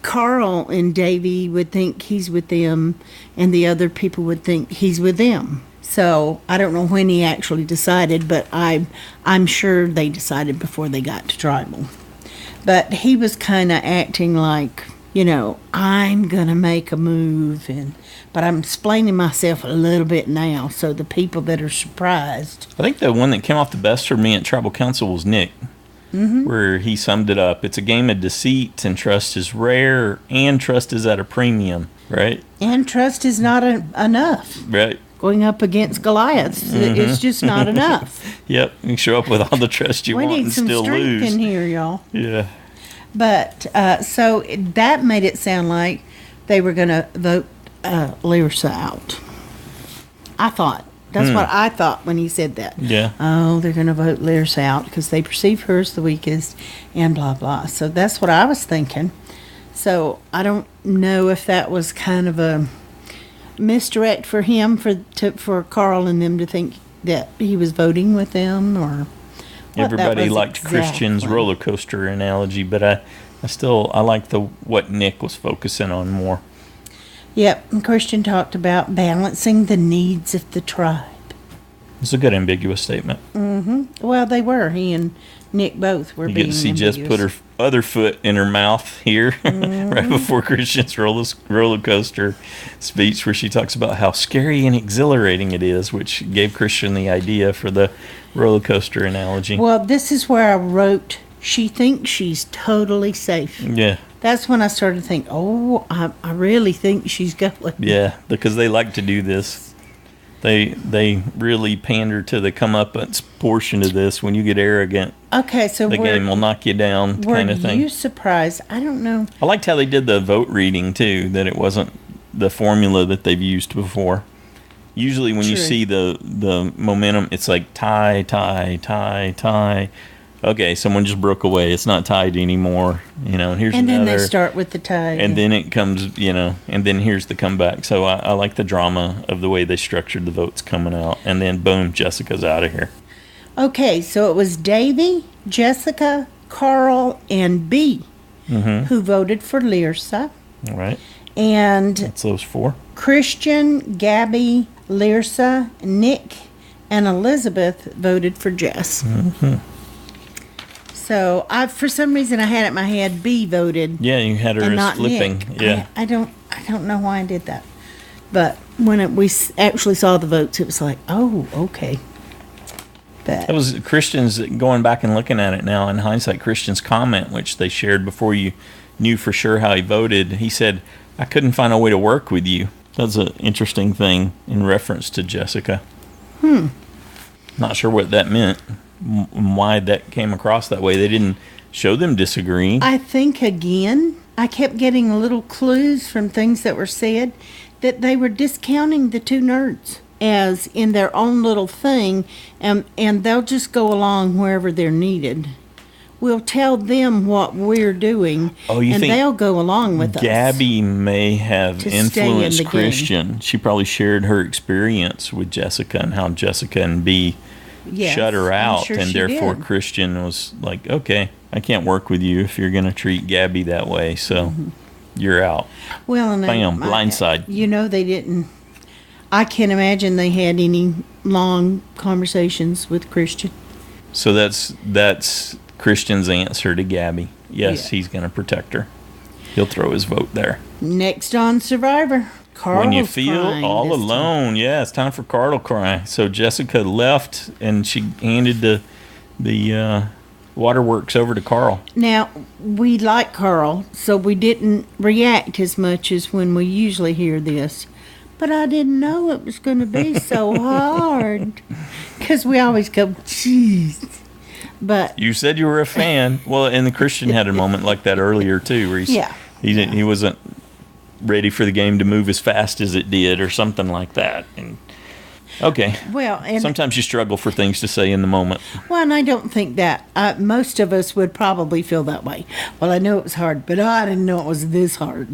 Carl and Davy would think he's with them, and the other people would think he's with them. So I don't know when he actually decided, but I'm sure they decided before they got to tribal. But he was kind of acting like, I'm gonna make a move, but I'm explaining myself a little bit now, so the people that are surprised. I think the one that came off the best for me at Tribal Council was Nick, where he summed it up. It's a game of deceit, and trust is rare, and trust is at a premium, right? And trust is not enough. Right. Going up against Goliath, it's just not enough. Yep, you can show up with all the trust you want and still lose. We need some strength in here, y'all. Yeah. But, so that made it sound like they were going to vote Lyrsa out. I thought. That's what I thought when he said that. Yeah. Oh, they're going to vote Lyrsa out because they perceive her as the weakest and blah, blah. So that's what I was thinking. So I don't know if that was kind of a misdirect for him, for Carl and them to think that he was voting with them, or... Everybody liked Christian's roller coaster analogy, but I like what Nick was focusing on more. Yep, and Christian talked about balancing the needs of the tribe. It's a good ambiguous statement. Mm-hmm. Well, they were. He and Nick both were being ambiguous. You get to see Jess put her other foot in her mouth here right before Christian's roller coaster speech, where she talks about how scary and exhilarating it is, which gave Christian the idea for the roller coaster analogy. Well, this is where I wrote, she thinks she's totally safe. Yeah. That's when I started to think, I really think she's going. Yeah, because they like to do this. They really pander to the comeuppance portion of this. When you get arrogant, okay, so the game will knock you down, kind of thing. Were you surprised? I don't know. I liked how they did the vote reading, too, that it wasn't the formula that they've used before. Usually when you see the momentum, it's like tie, tie, tie, tie. Okay, someone just broke away. It's not tied anymore. And here's and another. And then they start with the tie. And then it comes, and then here's the comeback. So I like the drama of the way they structured the votes coming out. And then, boom, Jessica's out of here. Okay, so it was Davy, Jessica, Carl, and B who voted for Lyrsa. All right. And that's those four. Christian, Gabby, Lyrsa, Nick, and Elizabeth voted for Jess. Mm-hmm. So for some reason I had it in my head B voted. Yeah, you had her as flipping. Nick. Yeah. I don't know why I did that. But when we actually saw the votes, it was like, oh, okay. But that was Christian's, going back and looking at it now in hindsight, Christian's comment, which they shared before you knew for sure how he voted. He said, I couldn't find a way to work with you. That's an interesting thing in reference to Jessica. Not sure what that meant. Why that came across that way. They didn't show them disagreeing. I think, again, I kept getting little clues from things that were said that they were discounting the two nerds as in their own little thing, and they'll just go along wherever they're needed. We'll tell them what we're doing, and they'll go along with us. Gabby may have influenced Christian. She probably shared her experience with Jessica and how Jessica and B shut her out, and therefore Christian was like, okay, I can't work with you if you're going to treat Gabby that way, so you're out. Well, and bam, blindside. They didn't. I can't imagine they had any long conversations with Christian. So that's Christian's answer to Gabby. Yes, he's going to protect her. He'll throw his vote there. Next on Survivor. Carl's when you feel all alone, it's time for Carl to cry. So Jessica left, and she handed the waterworks over to Carl. Now, we like Carl, so we didn't react as much as when we usually hear this. But I didn't know it was going to be so hard. Because we always go, jeez. But you said you were a fan. Well, and the Christian had a moment like that earlier, too, where he wasn't ready for the game to move as fast as it did or something like that. And okay. Well, and sometimes you struggle for things to say in the moment. Well, and I don't think that most of us would probably feel that way. Well, I know it was hard, but I didn't know it was this hard.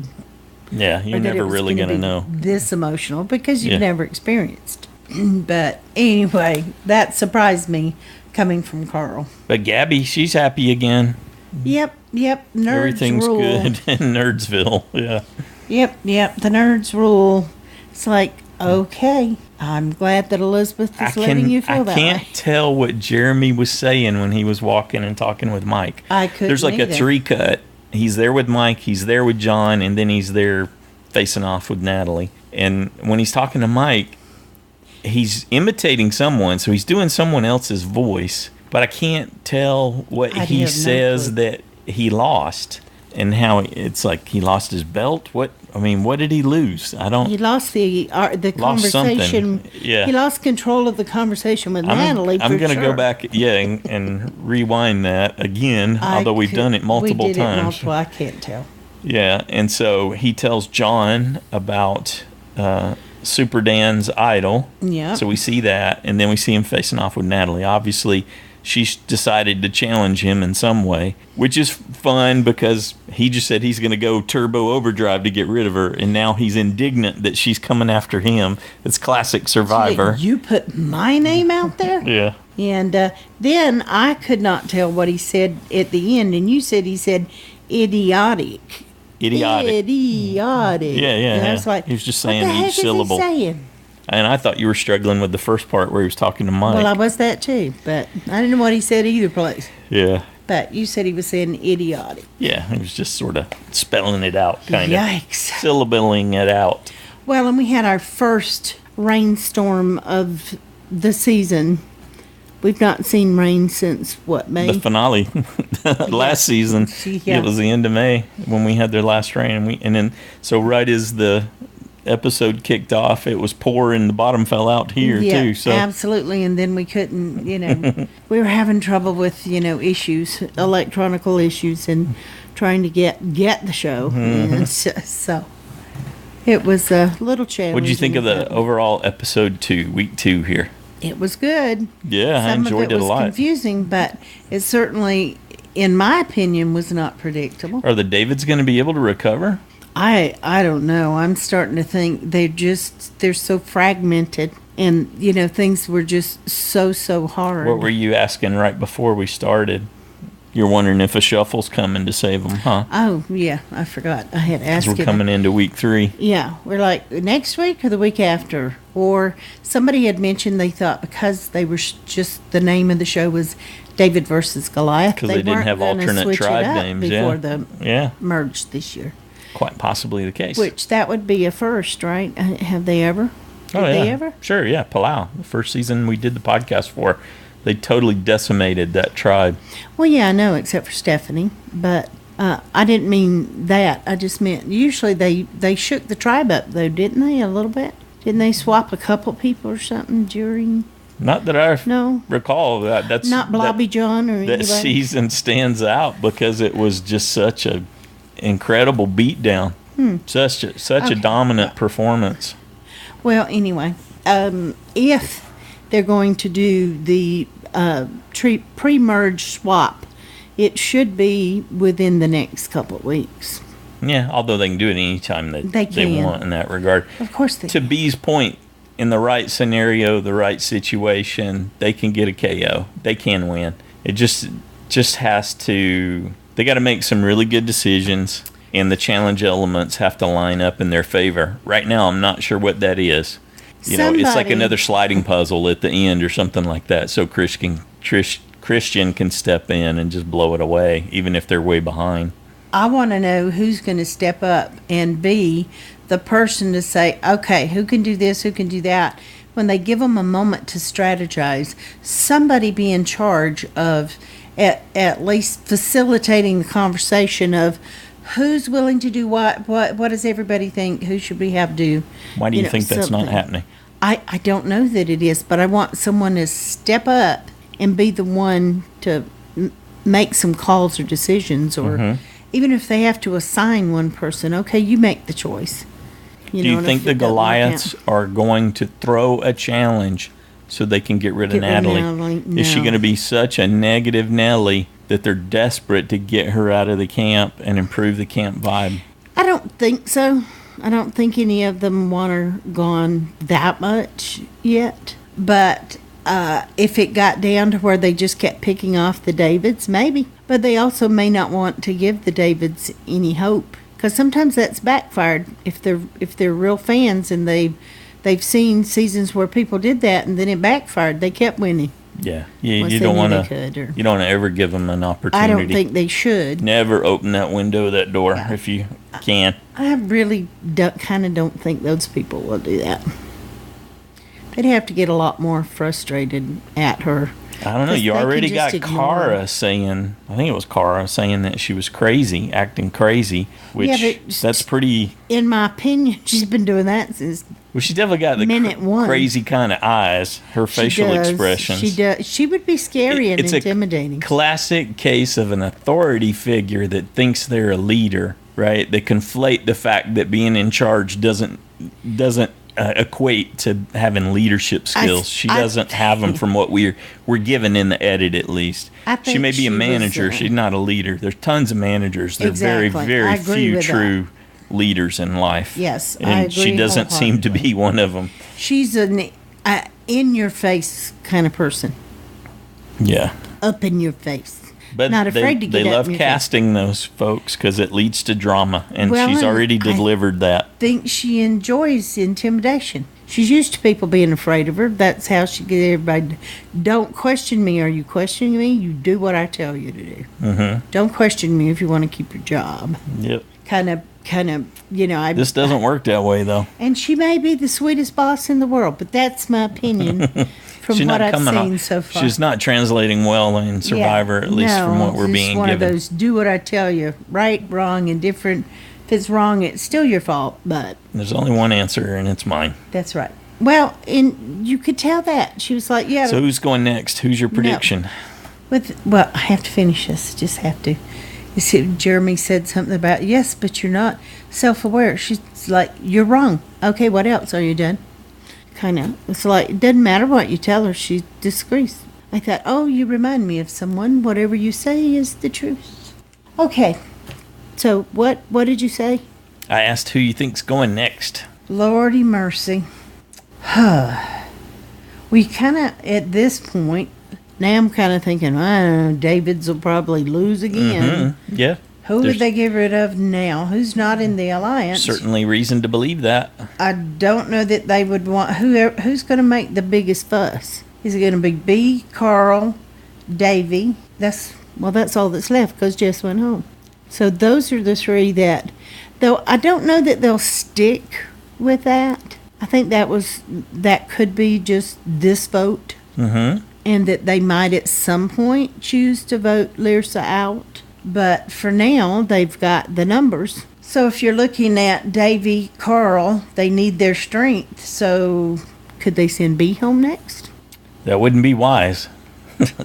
Yeah, you're never really going to know. This emotional because you've never experienced. But anyway, that surprised me coming from Carl. But Gabby, she's happy again. Yep. Nerds Everything's rule. good in Nerdsville. Yeah. Yep. The nerds rule. It's like, okay, I'm glad that Elizabeth is letting you feel that way. I can't tell what Jeremy was saying when he was walking and talking with Mike. I couldn't There's like either. a three cut. He's there with Mike, he's there with John, and then he's there facing off with Natalie. And when he's talking to Mike, he's imitating someone, so he's doing someone else's voice. But I can't tell what he says that he lost. And how it's like he lost his belt. What did he lose? I don't. He lost the conversation. Something. Yeah. He lost control of the conversation with Natalie. I'm going to sure. go back, and rewind that again. Although we've done it multiple times. I can't tell. Yeah, and so he tells John about Super Dan's idol. Yeah. So we see that, and then we see him facing off with Natalie. Obviously, she's decided to challenge him in some way, which is fun because he just said he's going to go turbo overdrive to get rid of her, and now he's indignant that she's coming after him. It's classic Survivor. So you put my name out there? Yeah. And then I could not tell what he said at the end, and you said he said idiotic. Yeah. And I was like, he was just what saying the heck each syllable. Is he saying? And I thought you were struggling with the first part where he was talking to Mike. Well, I was that too, but I didn't know what he said either place. Yeah. But you said he was saying idiotic. Yeah, he was just sort of spelling it out, kind of. Yikes. Syllabling it out. Well, and we had our first rainstorm of the season. We've not seen rain since, what, May? The finale. Last season. Yeah. It was the end of May when we had their last rain. And then, so right as the episode kicked off, it was pouring, the bottom fell out here too. So absolutely. And then we couldn't, we were having trouble with, issues, electronical issues, and trying to get the show. And so it was a little challenging. What did you think of the overall episode 2, week 2 here? It was good. Yeah, I enjoyed it a lot. Some of it was confusing, but it certainly, in my opinion, was not predictable. Are the Davids going to be able to recover? I don't know. I'm starting to think they're so fragmented, and things were just so hard. What were you asking right before we started? You're wondering if a shuffle's coming to save them, huh? Oh yeah, I forgot. I had asked. We're coming into week 3. Yeah, we're like next week or the week after, or somebody had mentioned they thought because they were just the name of the show was David versus Goliath, because they didn't have alternate tribe names before the merge this year. Quite possibly the case. Which that would be a first, right? Have they ever? Did they ever? Sure, yeah. Palau, the first season we did the podcast for, they totally decimated that tribe. Well, yeah, I know, except for Stephanie. But I didn't mean that. I just meant usually they shook the tribe up, though, didn't they, a little bit? Didn't they swap a couple people or something during... Not that I recall. That's not Blobby John or anybody? That season stands out because it was just such a incredible beatdown. Such a dominant performance. Well, anyway, if they're going to do the pre-merge swap, it should be within the next couple of weeks. Yeah, although they can do it anytime that they want in that regard. Of course they can. To B's point, in the right scenario, the right situation, they can get a KO. They can win. It just has to... They got to make some really good decisions, and the challenge elements have to line up in their favor. Right now, I'm not sure what that is. It's like another sliding puzzle at the end or something like that, so Christian can step in and just blow it away, even if they're way behind. I want to know who's going to step up and be the person to say, okay, who can do this, who can do that. When they give them a moment to strategize, somebody be in charge of at least facilitating the conversation of who's willing to do what does everybody think, who should we have do. Why do you think that's not happening? I don't know that it is, but I want someone to step up and be the one to make some calls or decisions, or even if they have to assign one person, okay, you make the choice. Do you think the Goliaths are going to throw a challenge so they can get rid of Natalie? No. Is she going to be such a negative Nelly that they're desperate to get her out of the camp and improve the camp vibe? I don't think so. I don't think any of them want her gone that much yet. But If it got down to where they just kept picking off the Davids, maybe. But they also may not want to give the Davids any hope, because sometimes that's backfired. If they're real fans and they've seen seasons where people did that and then it backfired, they kept winning. Yeah, you don't want to. You don't want to ever give them an opportunity. I don't think they should. Never open that window, that door, if you can. I really kind of don't think those people will do that. They'd have to get a lot more frustrated at her. I don't know. You already got Cara saying, I think it was Cara saying that she was crazy, acting crazy, which that's pretty. In my opinion, she's been doing that since. Well, she's definitely got the crazy kind of eyes. Her facial expressions. She does. She would be scary and intimidating. It's a classic case of an authority figure that thinks they're a leader, right? They conflate the fact that being in charge doesn't equate to having leadership skills. She doesn't have them from what we're given in the edit, at least. She may be a manager. She's not a leader. There's tons of managers. There's very, very few true leaders in life. Yes, and I agree she doesn't seem to be one of them. She's an in-your-face kind of person. Yeah. Up in your face. But not afraid to get they love casting those folks because it leads to drama, and she's already delivered that. I think she enjoys intimidation. She's used to people being afraid of her. That's how she gets everybody. Don't question me. Are you questioning me? You do what I tell you to do. Mm-hmm. Don't question me if you want to keep your job. Yep. Kind of, this doesn't work that way, though. And she may be the sweetest boss in the world, but that's my opinion from what I've seen so far. She's not translating well in Survivor, at least from what we're being given. One of those, do what I tell you, right, wrong, indifferent. If it's wrong, it's still your fault, but... There's only one answer, and it's mine. That's right. Well, and you could tell that. She was like, yeah. So who's going next? Who's your prediction? Well, I have to finish this. Just have to. You see, Jeremy said something about, yes, but you're not self-aware. She's like, you're wrong. Okay, what else? Are you done? Kind of. It's like, it doesn't matter what you tell her. She disagrees. I thought, oh, you remind me of someone. Whatever you say is the truth. Okay. So what did you say? I asked who you think's going next. Lordy mercy. We kind of, at this point, now I'm kind of thinking, I don't know, Davids will probably lose again. Mm-hmm. Yeah. Who would they get rid of now? Who's not in the alliance? Certainly reason to believe that. I don't know that they would want... Who's going to make the biggest fuss? Is it going to be B, Carl, Davy? That's all that's left because Jess went home. So those are the three that... Though I don't know that they'll stick with that. I think that could be just this vote. Mm-hmm. And that they might at some point choose to vote Lyrsa out. But for now, they've got the numbers. So if you're looking at Davy, Carl, they need their strength. So could they send B home next? That wouldn't be wise.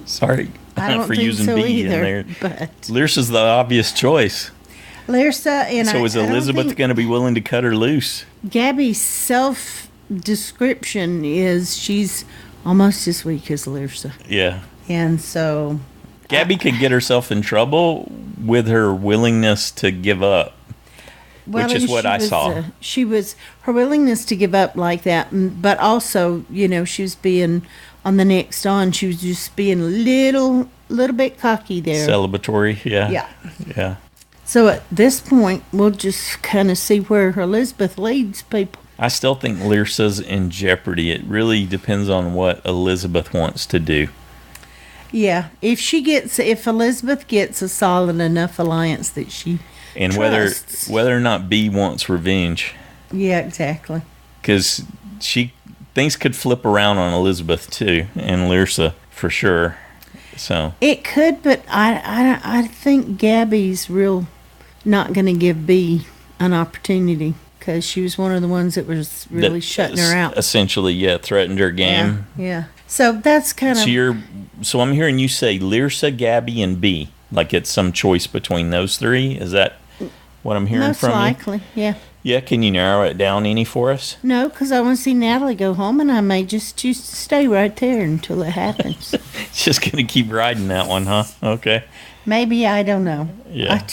Sorry for using so B either, in there. But Lyrsa's the obvious choice. Lyrsa and so is Elizabeth going to be willing to cut her loose? Gabby's self-description is she's almost as weak as Lyrsa. Yeah. And so... Gabby could get herself in trouble with her willingness to give up, which is what I saw. Her willingness to give up like that, but also, she was being, on the next on, she was just being a little bit cocky there. Celebratory, yeah. Yeah. So at this point, we'll just kind of see where Elizabeth leads people. I still think Lyrsa's in jeopardy. It really depends on what Elizabeth wants to do. Yeah, if Elizabeth gets a solid enough alliance that she trusts. whether or not B wants revenge. Yeah, exactly. Because things could flip around on Elizabeth too, and Lyrsa for sure. So it could, but I think Gabby's not going to give B an opportunity because she was one of the ones that was really shutting her out. Essentially, threatened her game. Yeah. So that's kind of... So I'm hearing you say Lyrsa, Gabby, and B. Like it's some choice between those three? Is that what I'm hearing from you? Most likely, yeah. Yeah, can you narrow it down any for us? No, because I want to see Natalie go home, and I may just choose to stay right there until it happens. Just going to keep riding that one, huh? Okay. Maybe, I don't know. Yeah.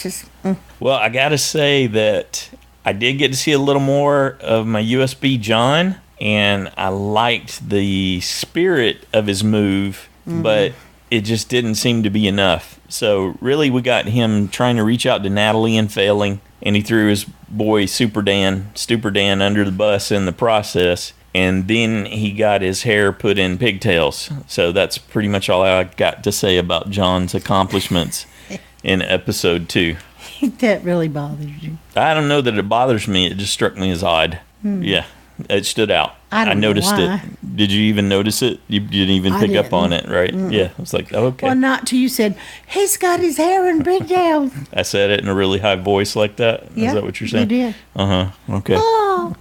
Well, I got to say that I did get to see a little more of my USB John, and I liked the spirit of his move, but it just didn't seem to be enough. So really we got him trying to reach out to Natalie and failing, and he threw his boy Stupor Dan under the bus in the process, and then he got his hair put in pigtails. So that's pretty much all I got to say about John's accomplishments in episode 2. That really bothers you. I don't know that it bothers me. It just struck me as odd. Yeah, it stood out. I noticed know why. it. Did you even notice it? You didn't even pick up on it, right? Yeah, I was like, okay. Well, not till you said, he's got his hair in pigtails. I said it in a really high voice like that. Is Yep, that what you're saying? You did. Okay. Oh,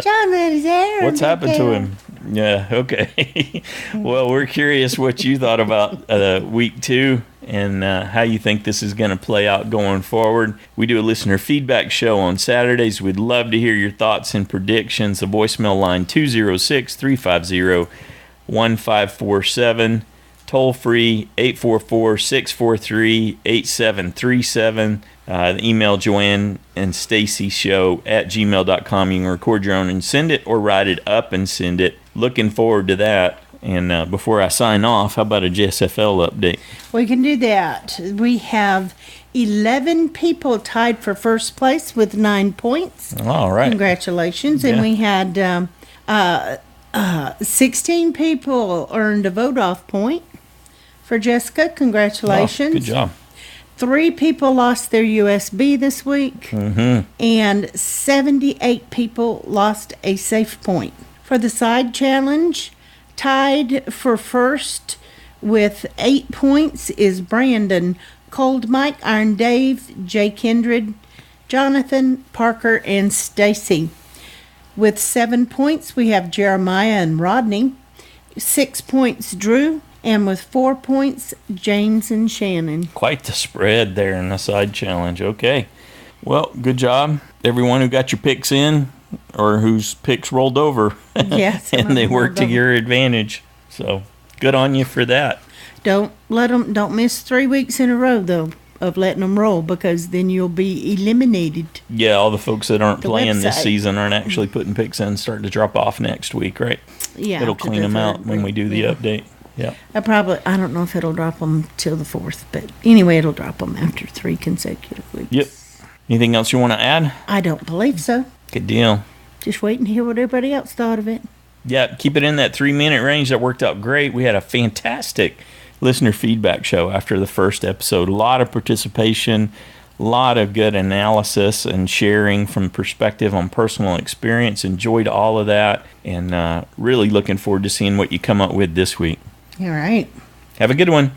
John had his hair in What's happened to pigtails. him? Yeah, okay. Well, we're curious what you thought about week 2 and how you think this is going to play out going forward. We do a listener feedback show on Saturdays. We'd love to hear your thoughts and predictions. The voicemail line 206-350-1547. Toll free 844-643-8737. The email Joanne and Stacy show at gmail.com. You can record your own and send it, or write it up and send it. Looking forward to that. And before I sign off, how about a JSFL update? We can do that. We have 11 people tied for first place with 9 points. All right. Congratulations. Yeah. And we had 16 people earned a vote-off point. For Jessica, congratulations. Oh, good job. 3 people lost their USB this week. And 78 people lost a safe point. For the side challenge, tied for first with 8 points is Brandon, Cold Mike, Iron Dave, Jay Kindred, Jonathan, Parker, and Stacy. With 7 points, we have Jeremiah and Rodney. 6 points, Drew. And with 4 points, James and Shannon. Quite the spread there in the side challenge. Okay. Well, good job. Everyone who got your picks in, or whose picks rolled over. Yes. And they worked to your advantage. So good on you for that. Don't miss 3 weeks in a row, though, of letting them roll, because then you'll be eliminated. Yeah, all the folks that aren't The playing this website. season aren't actually putting picks in, starting to drop off next week, right? Yeah. It'll after clean the them out third when we week. do the Yeah. update. Yeah. I don't know if it'll drop them till the 4th, but anyway, it'll drop them after 3 consecutive weeks. Yep. Anything else you want to add? I don't believe so. Good deal. Just wait and hear what everybody else thought of it. Yeah, keep it in that 3-minute range. That worked out great. We had a fantastic listener feedback show after the first episode. A lot of participation, a lot of good analysis and sharing from perspective on personal experience. Enjoyed all of that, and really looking forward to seeing what you come up with this week. All right. Have a good one.